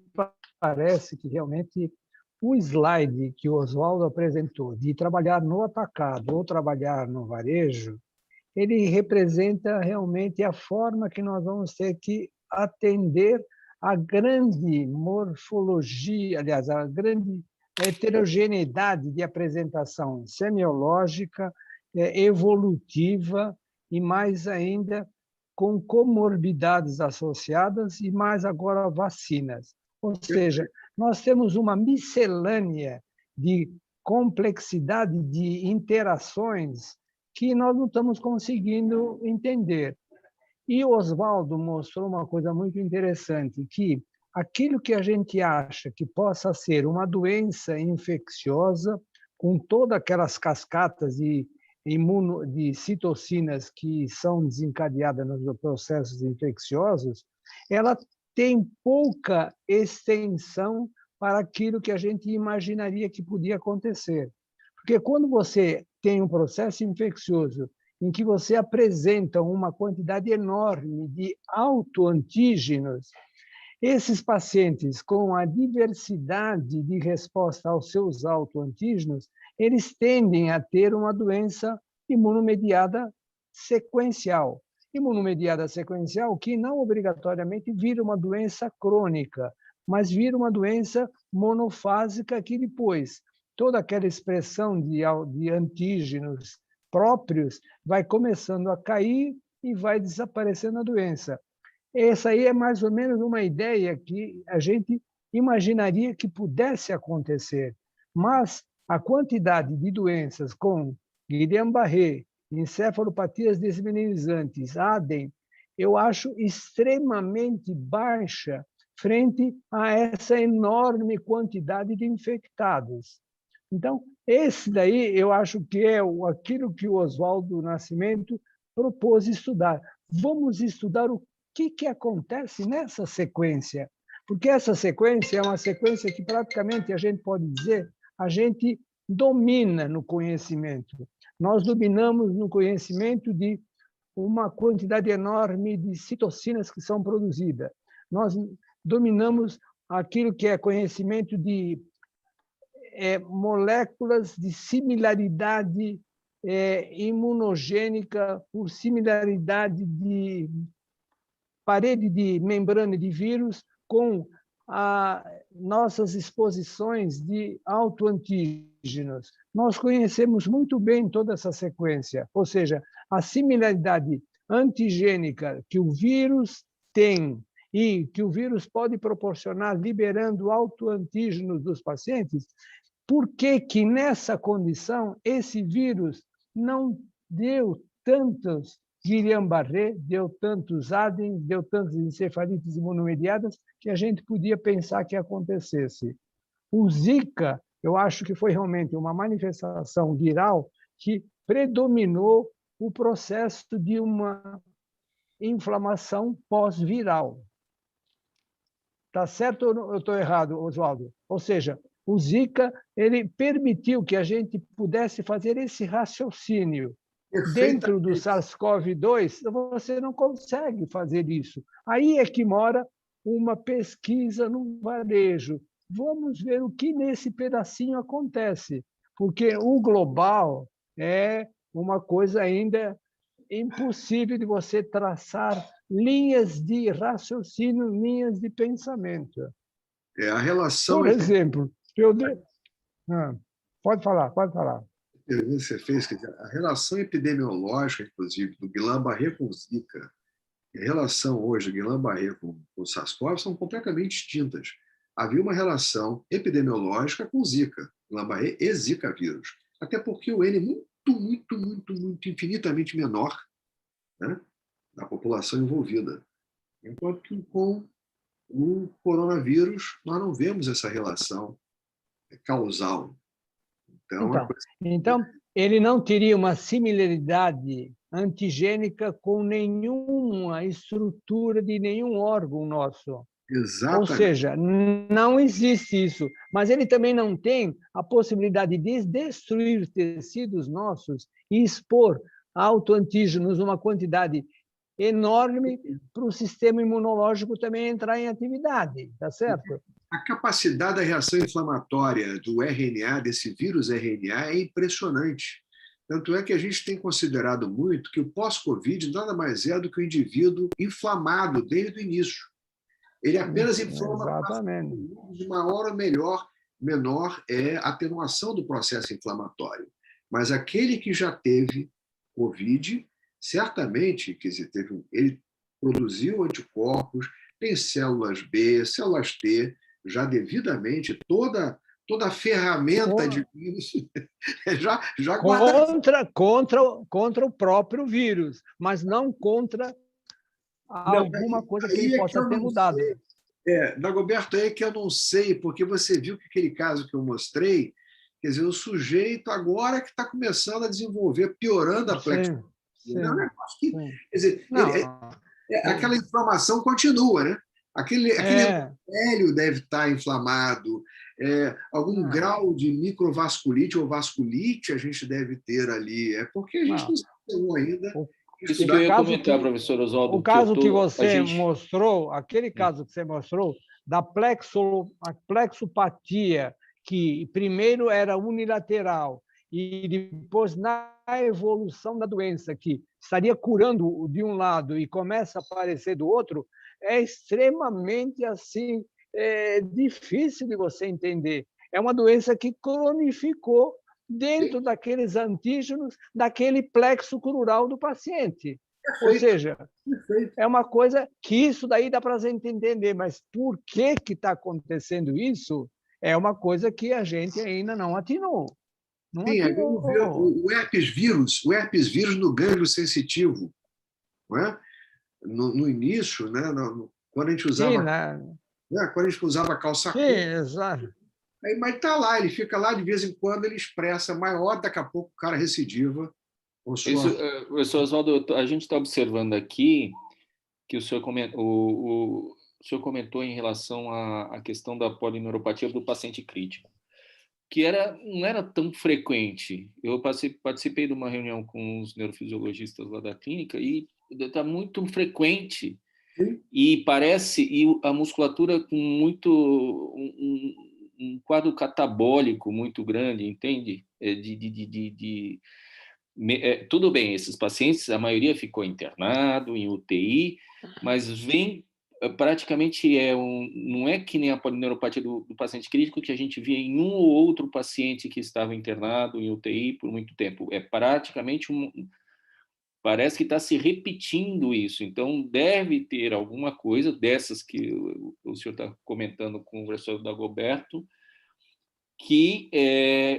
parece que realmente o slide que o Oswaldo apresentou, de trabalhar no atacado ou trabalhar no varejo, ele representa realmente a forma que nós vamos ter que atender a grande morfologia, aliás, a grande heterogeneidade de apresentação semiológica, evolutiva e, mais ainda, com comorbidades associadas e, mais agora, vacinas. Ou seja, nós temos uma miscelânea de complexidade de interações que nós não estamos conseguindo entender. E o Oswaldo mostrou uma coisa muito interessante, que aquilo que a gente acha que possa ser uma doença infecciosa, com todas aquelas cascatas de citocinas que são desencadeadas nos processos infecciosos, ela tem pouca extensão para aquilo que a gente imaginaria que podia acontecer. Porque quando você tem um processo infeccioso em que você apresenta uma quantidade enorme de autoantígenos, esses pacientes, com a diversidade de resposta aos seus autoantígenos, eles tendem a ter uma doença imunomediada sequencial. Imunomediada sequencial que não obrigatoriamente vira uma doença crônica, mas vira uma doença monofásica que depois toda aquela expressão de antígenos próprios vai começando a cair e vai desaparecendo a doença. Essa aí é mais ou menos uma ideia que a gente imaginaria que pudesse acontecer, mas a quantidade de doenças com Guillain-Barré, encefalopatias desmineralizantes, ADEM, eu acho extremamente baixa frente a essa enorme quantidade de infectados. Então, esse daí eu acho que é aquilo que o Oswaldo Nascimento propôs estudar. Vamos estudar o que acontece nessa sequência, porque essa sequência é uma sequência que praticamente a gente pode dizer, a gente domina no conhecimento. Nós dominamos no conhecimento de uma quantidade enorme de citocinas que são produzidas. Nós dominamos aquilo que é conhecimento de moléculas de similaridade imunogênica por similaridade de parede de membrana de vírus com nossas exposições de autoantígenos. Nós conhecemos muito bem toda essa sequência, ou seja, a similaridade antigênica que o vírus tem e que o vírus pode proporcionar liberando autoantígenos dos pacientes. Por que nessa condição esse vírus não deu tantos Guillain-Barré, deu tantos ADEM, deu tantas encefalites imunomediadas que a gente podia pensar que acontecesse? O Zika, eu acho que foi realmente uma manifestação viral que predominou o processo de uma inflamação pós-viral. Está certo ou eu estou errado, Oswaldo? Ou seja, o Zika ele permitiu que a gente pudesse fazer esse raciocínio. Dentro do SARS-CoV-2, você não consegue fazer isso. Aí é que mora uma pesquisa no varejo. Vamos ver o que nesse pedacinho acontece, porque o global é uma coisa ainda impossível de você traçar linhas de raciocínio, linhas de pensamento. A relação... Por exemplo, pode falar, pode falar. pergunta que você fez, a relação epidemiológica, inclusive, do Guillain-Barré com Zika, e a relação hoje do Guillain-Barré com o SARS-CoV são completamente distintas. Havia uma relação epidemiológica com Zika, Guillain-Barré e Zika vírus, até porque o N é muito infinitamente menor, né, da população envolvida. Enquanto que com o coronavírus nós não vemos essa relação causal. Então, ele não teria uma similaridade antigênica com nenhuma estrutura de nenhum órgão nosso. Exatamente. Ou seja, não existe isso. Mas ele também não tem a possibilidade de destruir tecidos nossos e expor autoantígenos uma quantidade enorme para o sistema imunológico também entrar em atividade, tá certo? A capacidade da reação inflamatória do RNA, desse vírus RNA, é impressionante. Tanto é que a gente tem considerado muito que o pós-Covid nada mais é do que o indivíduo inflamado desde o início. Ele apenas inflama de maior ou menor atenuação do processo inflamatório. Mas aquele que já teve Covid, certamente, quer dizer, ele produziu anticorpos, tem células B, células T, já devidamente, toda a ferramenta de vírus já contra o próprio vírus, mas não contra alguma coisa que ele possa ter mudado. Dagoberto, aí que eu não sei, porque você viu que aquele caso que eu mostrei, quer dizer, o sujeito agora que está começando a desenvolver, piorando a plexo. É um negócio que, quer dizer, aquela inflamação continua, né? Aquele velho deve estar inflamado, algum grau de microvasculite ou vasculite a gente deve ter ali, porque a gente não sabe ainda. Isso que eu ia comentar, professor Oswaldo. O caso que você mostrou, aquele caso que você mostrou, da plexopatia, que primeiro era unilateral e depois, na evolução da doença, que estaria curando de um lado e começa a aparecer do outro, é extremamente assim, difícil de você entender. É uma doença que cronificou dentro daqueles antígenos, daquele plexo crural do paciente. Ou seja, é uma coisa que isso daí dá para a gente entender, mas por que está acontecendo isso é uma coisa que a gente ainda não atinou. Sim, o herpes vírus no gânglio sensitivo, não é? No início, né? Quando a gente usava, quando a gente usava calça curta. Exato. Mas está lá, ele fica lá, de vez em quando ele expressa maior, daqui a pouco o cara recidiva. Professor Oswaldo, a gente está observando aqui que o senhor comentou em relação à questão da polineuropatia do paciente crítico, que não era tão frequente. Eu participei de uma reunião com os neurofisiologistas lá da clínica e está muito frequente. Sim. E a musculatura com um quadro catabólico muito grande, entende? Tudo bem, esses pacientes, a maioria ficou internado em UTI, mas praticamente não é que nem a polineuropatia do paciente crítico que a gente via em um ou outro paciente que estava internado em UTI por muito tempo. É praticamente parece que está se repetindo isso. Então, deve ter alguma coisa dessas que o senhor está comentando com o professor Dagoberto, que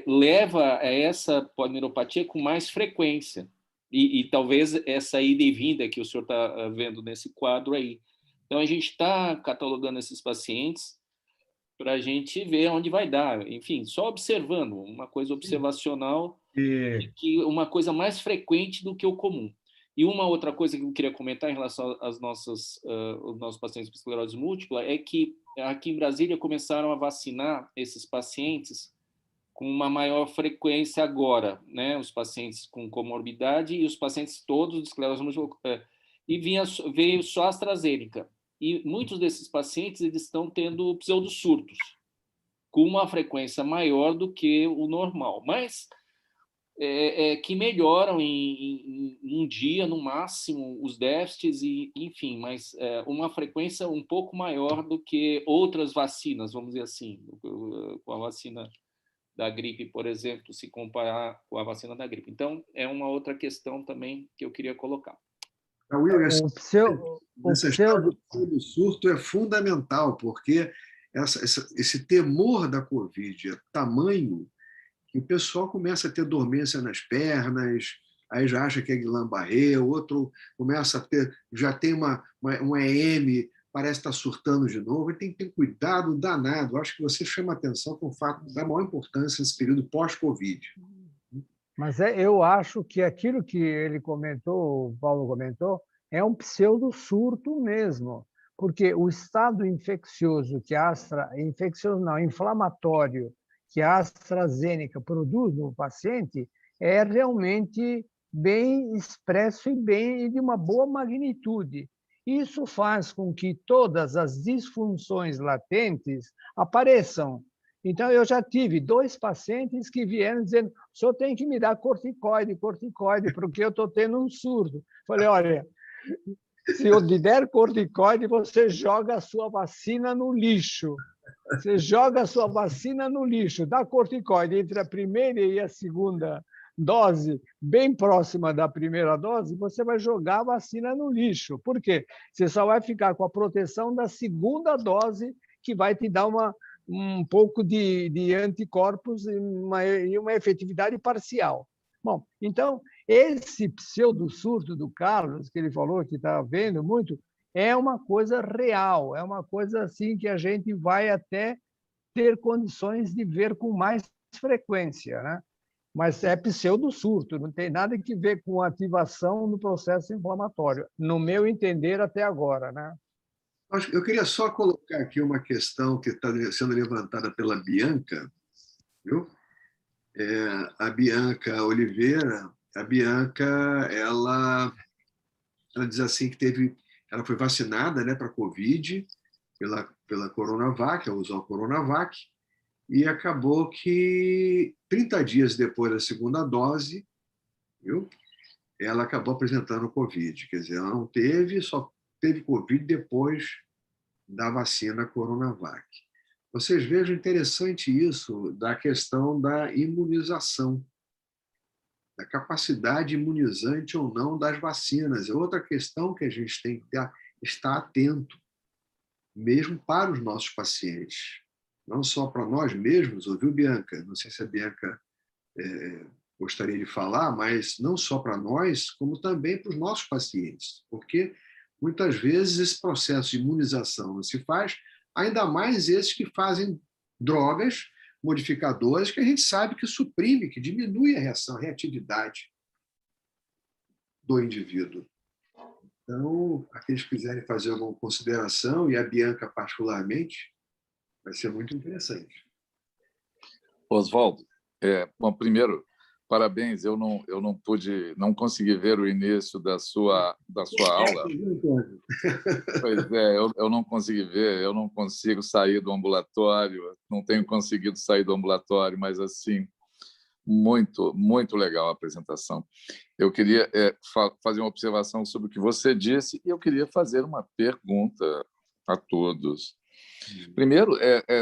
leva a essa polineuropatia com mais frequência. E talvez essa ida e vinda que o senhor está vendo nesse quadro aí. Então, a gente está catalogando esses pacientes para a gente ver onde vai dar. Enfim, só observando, uma coisa observacional, que uma coisa mais frequente do que o comum. E uma outra coisa que eu queria comentar em relação aos nossos pacientes com esclerose múltipla é que aqui em Brasília começaram a vacinar esses pacientes com uma maior frequência agora, né? Os pacientes com comorbidade e os pacientes todos de esclerose múltipla. E veio só a AstraZeneca. e muitos desses pacientes eles estão tendo pseudosurtos, com uma frequência maior do que o normal, mas que melhoram em um dia, no máximo, os déficits, e, enfim, mas uma frequência um pouco maior do que outras vacinas, vamos dizer assim, com a vacina da gripe, por exemplo, se comparar com a vacina da gripe. Então, é uma outra questão também que eu queria colocar. Will, essa história pseudo... do surto é fundamental, porque esse temor da Covid é tamanho que o pessoal começa a ter dormência nas pernas, aí já acha que é Guillain-Barré, o outro começa a ter, já tem um EM, parece estar surtando de novo, e tem que ter cuidado danado. Acho que você chama atenção com o fato da maior importância nesse período pós-Covid. Mas eu acho que aquilo que ele comentou, o Paulo comentou, é um pseudo-surto mesmo, porque o estado infeccioso inflamatório que a AstraZeneca produz no paciente é realmente bem expresso e de uma boa magnitude. Isso faz com que todas as disfunções latentes apareçam. Então, eu já tive 2 pacientes que vieram dizendo: o senhor tem que me dar corticoide, porque eu estou tendo um surto. Falei: olha, se eu lhe der corticoide, você joga a sua vacina no lixo. Você joga a sua vacina no lixo, dá corticoide entre a primeira e a segunda dose, bem próxima da primeira dose, você vai jogar a vacina no lixo. Por quê? Você só vai ficar com a proteção da segunda dose, que vai te dar um pouco de anticorpos e uma efetividade parcial. Bom, então, esse pseudo-surto do Carlos, que ele falou que está vendo muito, é uma coisa real, é uma coisa assim que a gente vai até ter condições de ver com mais frequência, né? Mas é pseudo-surto, não tem nada que ver com ativação no processo inflamatório, no meu entender até agora, né? Eu queria só colocar aqui uma questão que está sendo levantada pela Bianca, viu? A Bianca Oliveira, ela diz assim que ela foi vacinada, né, para Covid pela Coronavac, ela usou a Coronavac, e acabou que 30 dias depois da segunda dose, viu, ela acabou apresentando Covid. Quer dizer, ela não teve, só teve Covid depois da vacina Coronavac. Vocês vejam interessante isso da questão da imunização, da capacidade imunizante ou não das vacinas. É outra questão que a gente tem que estar atento, mesmo para os nossos pacientes. Não só para nós mesmos, ouviu, Bianca? Não sei se a Bianca gostaria de falar, mas não só para nós, como também para os nossos pacientes, porque muitas vezes esse processo de imunização não se faz, ainda mais esses que fazem drogas modificadoras que a gente sabe que suprime, que diminui a reatividade do indivíduo. Então, aqueles que quiserem fazer alguma consideração, e a Bianca particularmente, vai ser muito interessante. Oswaldo, bom, primeiro, parabéns, eu não consegui ver o início da sua aula. Pois é, eu não consegui ver, eu não consigo sair do ambulatório, não tenho conseguido sair do ambulatório, mas assim, muito, muito legal a apresentação. Eu queria fazer uma observação sobre o que você disse e eu queria fazer uma pergunta a todos. Primeiro,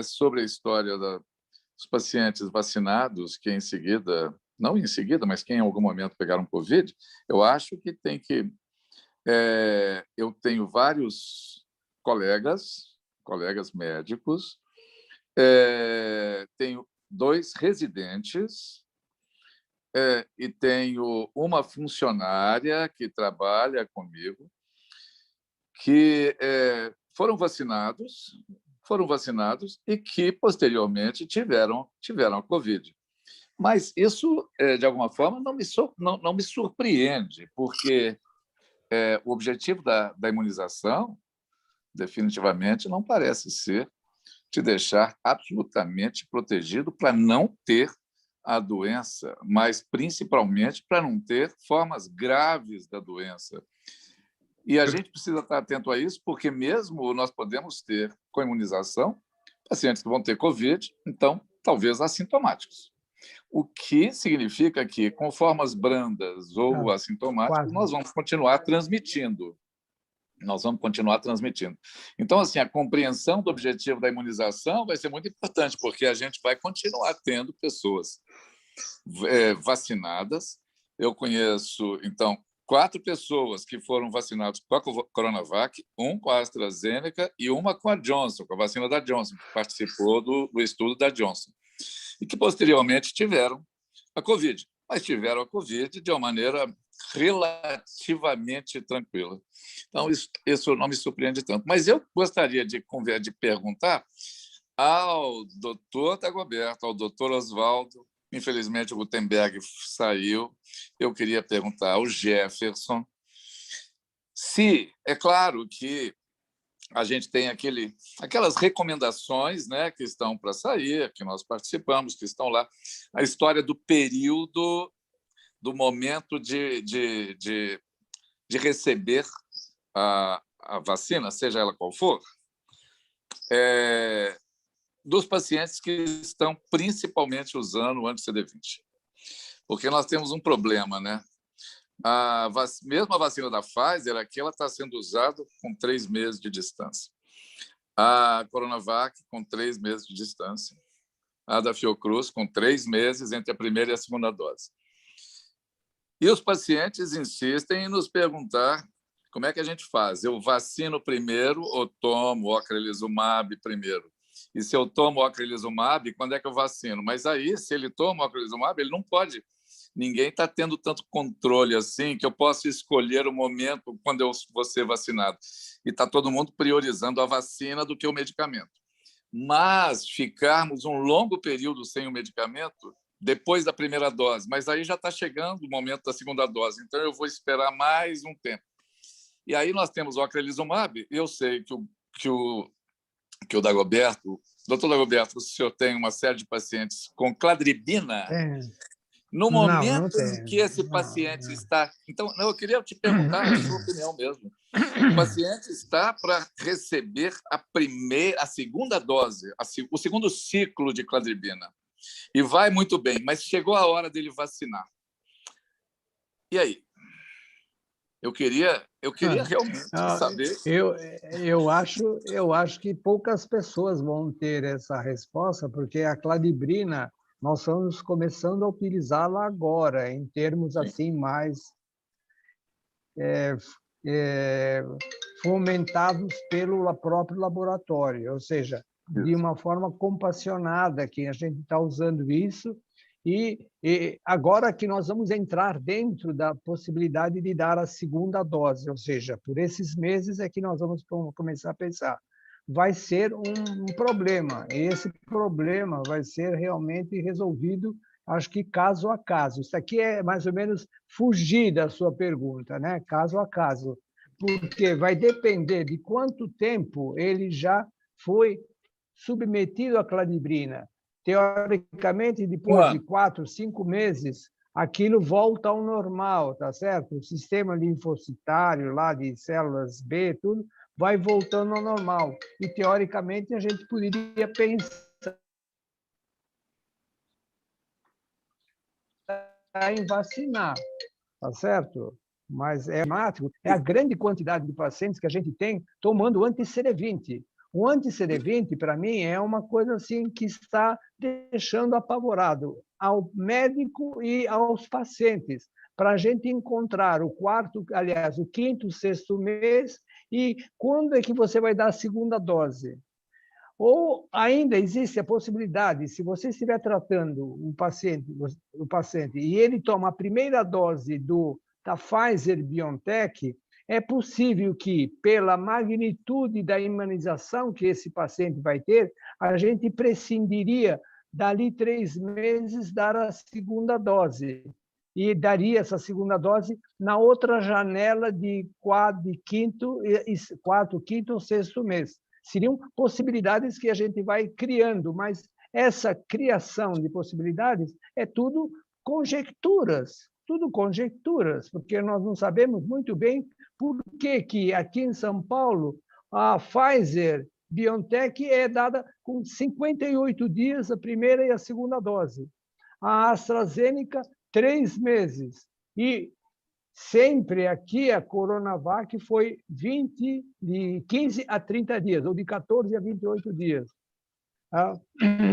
sobre a história dos pacientes vacinados que em seguida, não em seguida, mas que em algum momento pegaram Covid. Eu acho que tem que... eu tenho vários colegas médicos, tenho 2 residentes, e tenho uma funcionária que trabalha comigo, que foram vacinados e que, posteriormente, tiveram a Covid. Mas isso, de alguma forma, não me surpreende, porque o objetivo da imunização, definitivamente, não parece ser te deixar absolutamente protegido para não ter a doença, mas principalmente para não ter formas graves da doença. E a gente precisa estar atento a isso, porque mesmo nós podemos ter, com a imunização, pacientes que vão ter Covid, então, talvez assintomáticos. O que significa que, com formas brandas ou assintomáticas, nós vamos continuar transmitindo. Então, assim, a compreensão do objetivo da imunização vai ser muito importante, porque a gente vai continuar tendo pessoas vacinadas. Eu conheço, então, 4 pessoas que foram vacinadas com a Coronavac, 1 com a AstraZeneca e 1 com a Johnson, com a vacina da Johnson, que participou do estudo da Johnson, e que posteriormente tiveram a Covid, mas tiveram a Covid de uma maneira relativamente tranquila. Então, isso não me surpreende tanto. Mas eu gostaria de perguntar ao doutor Dagoberto, ao doutor Oswaldo. Infelizmente, o Gutenberg saiu. Eu queria perguntar ao Jefferson se, é claro que a gente tem aquelas recomendações, né, que estão para sair, que nós participamos, que estão lá, a história do período, do momento de receber a vacina, seja ela qual for, dos pacientes que estão principalmente usando o anti-CD20. Porque nós temos um problema, né? Mesmo a vacina da Pfizer, aqui ela está sendo usada com 3 meses de distância. A Coronavac, com 3 meses de distância. A da Fiocruz, com 3 meses entre a primeira e a segunda dose. E os pacientes insistem em nos perguntar como é que a gente faz. Eu vacino primeiro ou tomo o ocrelizumab primeiro? E se eu tomo o ocrelizumab, quando é que eu vacino? Mas aí, se ele toma o ocrelizumab, ele não pode. Ninguém está tendo tanto controle assim que eu posso escolher o momento quando eu vou ser vacinado. E está todo mundo priorizando a vacina do que o medicamento. Mas ficarmos um longo período sem o medicamento, depois da primeira dose, mas aí já está chegando o momento da segunda dose, então eu vou esperar mais um tempo. E aí nós temos o ocrelizumab, eu sei que o Dagoberto, doutor Dagoberto, o senhor tem uma série de pacientes com cladribina. No momento em que esse paciente está... Então, eu queria te perguntar a sua opinião mesmo. O paciente está para receber a segunda dose, o segundo ciclo de cladribina. E vai muito bem, mas chegou a hora dele vacinar. E aí? Eu queria realmente saber... Eu acho que poucas pessoas vão ter essa resposta, porque a cladribina, nós estamos começando a utilizá-la agora, em termos assim mais fomentados pelo próprio laboratório, ou seja, de uma forma compassionada, que a gente está usando isso, e agora que nós vamos entrar dentro da possibilidade de dar a segunda dose, ou seja, por esses meses é que nós vamos começar a pensar. Vai ser um problema, e esse problema vai ser realmente resolvido, acho que caso a caso. Isso aqui é mais ou menos fugir da sua pergunta, né? Caso a caso, porque vai depender de quanto tempo ele já foi submetido à cladribina. Teoricamente, depois de 4, 5 meses, aquilo volta ao normal, tá certo? O sistema linfocitário lá de células B, tudo, vai voltando ao normal. E, teoricamente, a gente poderia pensar em vacinar, tá certo? Mas é dramático. É a grande quantidade de pacientes que a gente tem tomando anti-CD20. O anti-CD20, para mim, é uma coisa assim que está deixando apavorado ao médico e aos pacientes, para a gente encontrar o 5º, 6º mês e quando é que você vai dar a segunda dose. Ou ainda existe a possibilidade, se você estiver tratando o paciente e ele toma a primeira dose da Pfizer-BioNTech, é possível que, pela magnitude da imunização que esse paciente vai ter, a gente prescindiria, dali 3 meses, dar a segunda dose. E daria essa segunda dose na outra janela de 4º, 5º ou 6º mês. Seriam possibilidades que a gente vai criando, mas essa criação de possibilidades é tudo conjecturas, porque nós não sabemos muito bem Por que que aqui em São Paulo a Pfizer BioNTech é dada com 58 dias a primeira e a segunda dose? A AstraZeneca, 3 meses. E sempre aqui a Coronavac foi de 15 a 30 dias, ou de 14 a 28 dias.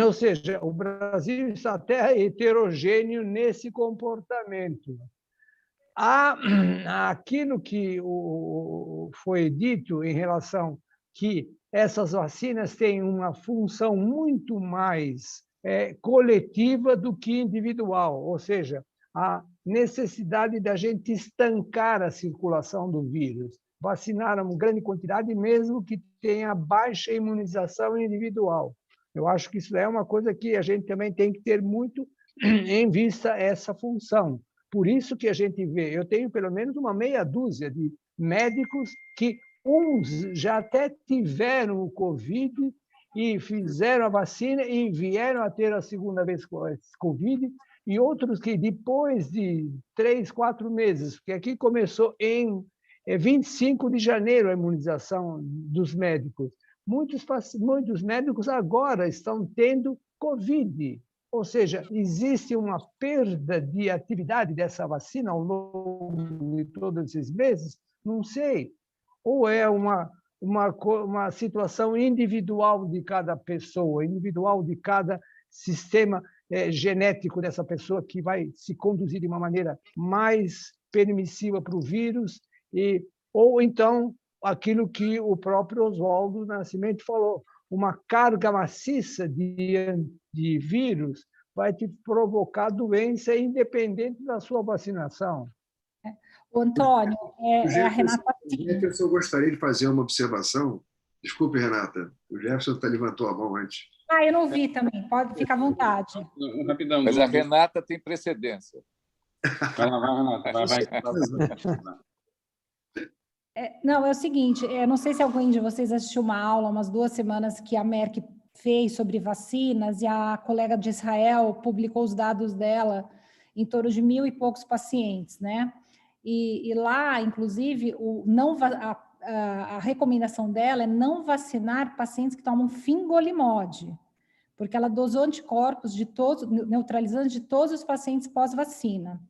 Ou seja, o Brasil está até heterogêneo nesse comportamento. Aquilo que foi dito em relação que essas vacinas têm uma função muito mais coletiva do que individual, ou seja, a necessidade da gente estancar a circulação do vírus, vacinar uma grande quantidade, mesmo que tenha baixa imunização individual. Eu acho que isso é uma coisa que a gente também tem que ter muito em vista essa função. Por isso que a gente vê, eu tenho pelo menos uma meia dúzia de médicos que uns já até tiveram o Covid e fizeram a vacina e vieram a ter a segunda vez Covid, e outros que depois de 3, 4 meses, porque aqui começou em 25 de janeiro a imunização dos médicos. Muitos médicos agora estão tendo Covid, ou seja, existe uma perda de atividade dessa vacina ao longo de todos esses meses? Não sei. Ou é uma situação individual de cada pessoa, individual de cada sistema genético dessa pessoa que vai se conduzir de uma maneira mais permissiva para o vírus, ou então aquilo que o próprio Oswaldo Nascimento falou, uma carga maciça de vírus vai te provocar doença independente da sua vacinação. O Antônio, a Renata... Eu gostaria de fazer uma observação. Desculpe, Renata, o Jefferson levantou a mão antes. Eu não vi também, pode ficar à vontade. Rapidão. Mas a Renata tem precedência. Vai lá, Renata. Vai. Não, é o seguinte, eu não sei se alguém de vocês assistiu uma aula, umas 2 semanas, que a Merck fez sobre vacinas, e a colega de Israel publicou os dados dela em torno de 1.000 e poucos pacientes, né? E lá, inclusive, a recomendação dela é não vacinar pacientes que tomam fingolimod, porque ela dosou anticorpos neutralizantes de todos os pacientes pós-vacina.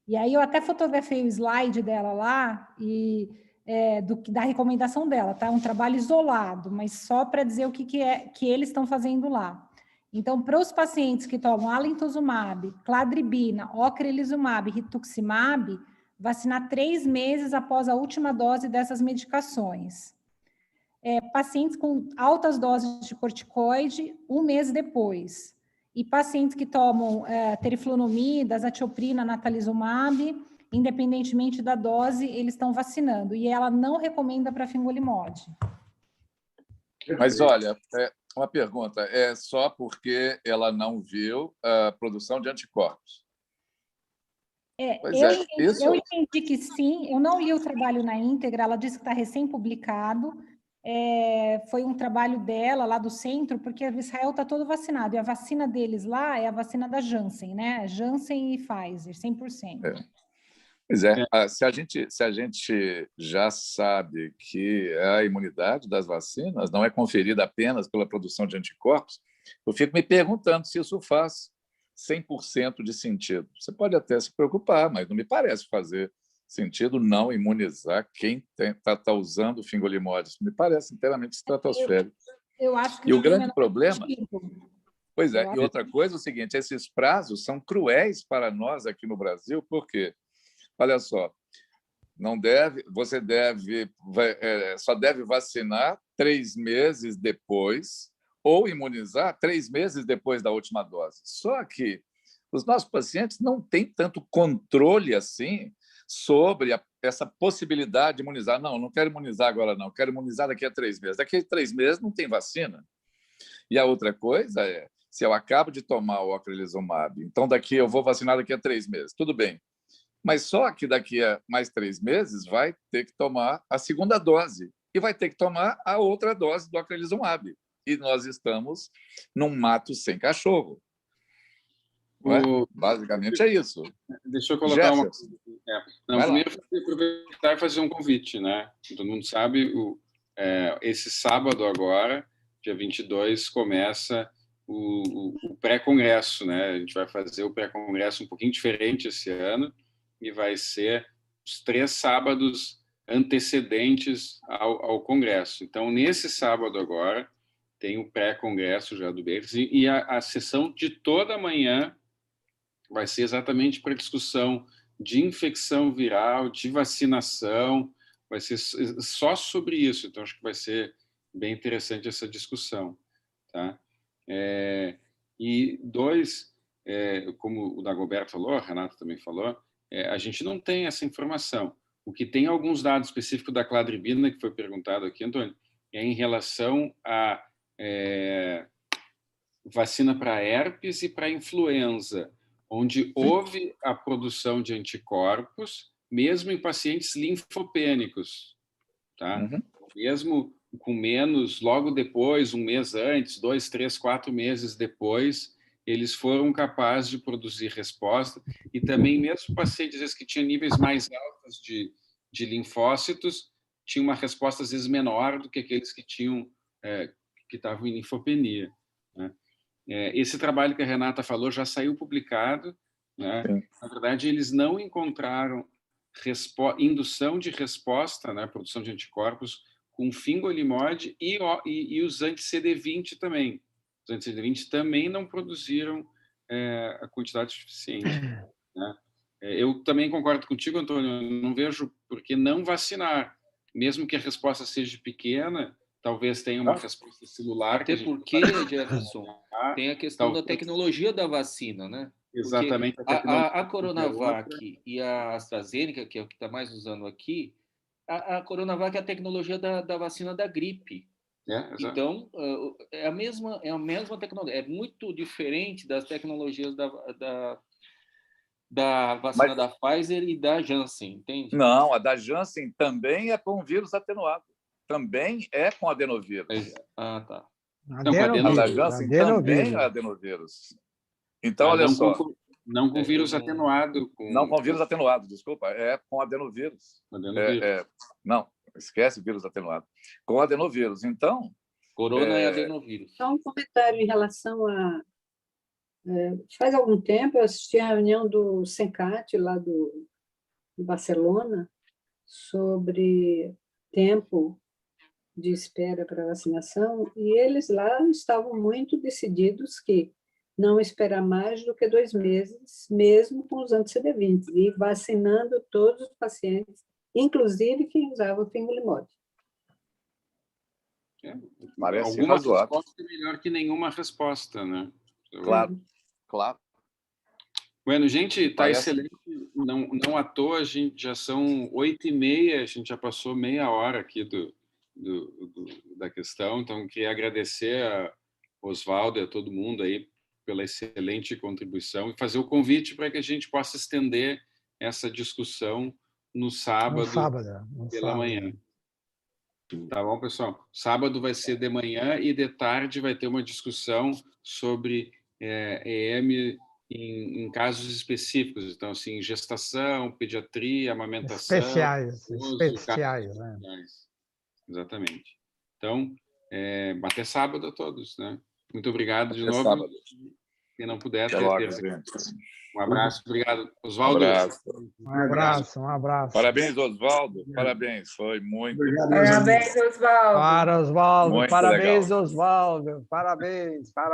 E aí eu até fotografei o slide dela lá, da recomendação dela, tá? Um trabalho isolado, mas só para dizer o que eles estão fazendo lá. Então, para os pacientes que tomam alintuzumab, cladribina, ocrelizumab, rituximab, vacinar 3 meses após a última dose dessas medicações. Pacientes com altas doses de corticoide, 1 mês depois. E pacientes que tomam teriflunomida, azatioprina, natalizumab, independentemente da dose, eles estão vacinando. E ela não recomenda para fingolimod. Mas, olha, uma pergunta. É só porque ela não viu a produção de anticorpos? Eu entendi que sim. Eu não li o trabalho na íntegra. Ela disse que está recém-publicado. Foi um trabalho dela, lá do centro, porque Israel está todo vacinado. E a vacina deles lá é a vacina da Janssen, né? Janssen e Pfizer, 100%. Pois se a gente já sabe que a imunidade das vacinas não é conferida apenas pela produção de anticorpos, eu fico me perguntando se isso faz 100% de sentido. Você pode até se preocupar, mas não me parece fazer sentido não imunizar quem está usando o fingolimod. Isso me parece inteiramente estratosférico. Eu acho que e o grande problema... Pois é, e outra coisa é o seguinte, esses prazos são cruéis para nós aqui no Brasil, porque... Olha só, só deve vacinar 3 meses depois ou imunizar 3 meses depois da última dose. Só que os nossos pacientes não têm tanto controle assim sobre essa possibilidade de imunizar. Não quero imunizar agora, não. Quero imunizar daqui a 3 meses. Daqui a 3 meses não tem vacina. E a outra coisa é, se eu acabo de tomar o ocrelizumab, então eu vou vacinar daqui a 3 meses. Tudo bem. Mas só que daqui a mais 3 meses vai ter que tomar a segunda dose e vai ter que tomar a outra dose do ocrelizumab. E nós estamos num mato sem cachorro. Basicamente é isso. Deixa eu colocar uma Jefferson. coisa. Não, primeiro, aproveitar e fazer um convite, né? Todo mundo sabe, esse sábado agora, dia 22, começa o pré-congresso, né? A gente vai fazer o pré-congresso um pouquinho diferente esse ano e vai ser os 3 sábados antecedentes ao congresso. Então, nesse sábado agora, tem o pré-congresso já do BERS e a sessão de toda a manhã vai ser exatamente para discussão de infecção viral, de vacinação, vai ser só sobre isso. Então, acho que vai ser bem interessante essa discussão. Tá? E 2, como o Dagoberto falou, a Renata também falou, a gente não tem essa informação. O que tem alguns dados específicos da cladribina, que foi perguntado aqui, Antônio, é em relação a vacina para herpes e para influenza, onde houve a produção de anticorpos, mesmo em pacientes linfopênicos, tá? Uhum. Mesmo com menos, logo depois, um mês antes, 2, 3, 4 meses depois, eles foram capazes de produzir resposta, e também mesmo pacientes às vezes, que tinham níveis mais altos de linfócitos, tinham uma resposta às vezes menor do que aqueles que tinham que estavam em linfopenia, né? Esse trabalho que a Renata falou já saiu publicado, né? Na verdade, eles não encontraram indução de resposta, né? Produção de anticorpos com fingolimod e os anti-CD20 também. Os anti-CD20 também não produziram a quantidade suficiente, né? Eu também concordo contigo, Antônio, eu não vejo por que não vacinar, mesmo que a resposta seja pequena, talvez tenha uma resposta celular. Até porque, Jefferson, tem a questão da tecnologia da vacina, né? Exatamente. A Coronavac e a AstraZeneca, que é o que está mais usando aqui, a Coronavac é a tecnologia da vacina da gripe. Então, é a mesma tecnologia. É muito diferente das tecnologias da vacina da Pfizer e da Janssen, entende? Não, a da Janssen também é com vírus atenuado. Também é com adenovírus. Ah, tá. A da Janssen também é adenovírus. Então, olha só. Não com vírus atenuado. Não com vírus atenuado, desculpa. É com adenovírus. Não, esquece vírus atenuado. Com adenovírus. Então... Corona é adenovírus. Só um comentário em relação a... faz algum tempo eu assisti a reunião do Sencat, lá de Barcelona, sobre tempo de espera para vacinação, e eles lá estavam muito decididos que não esperar mais do que 2 meses, mesmo com os anti-CD20, e vacinando todos os pacientes, inclusive quem usava o fingolimod. Parece alguma razoável. resposta é melhor que nenhuma resposta, né? Claro, claro. Bueno, gente, está excelente. Não à toa, a gente já são 8h30, a gente já passou meia hora aqui da questão, então queria agradecer a Osvaldo e a todo mundo aí pela excelente contribuição e fazer o convite para que a gente possa estender essa discussão no sábado pela manhã. Tá bom, pessoal? Sábado vai ser de manhã e de tarde vai ter uma discussão sobre EM em casos específicos. Então, assim, gestação, pediatria, amamentação... Especiais, né? Exatamente. Então, até sábado a todos, né? Muito obrigado de novo. Sábado. Quem não puder, até logo, gente. Um abraço, obrigado. Osvaldo. Um abraço. Parabéns, Osvaldo. Parabéns, foi muito. Parabéns, Osvaldo. Para Osvaldo. Muito parabéns, legal. Osvaldo. Parabéns.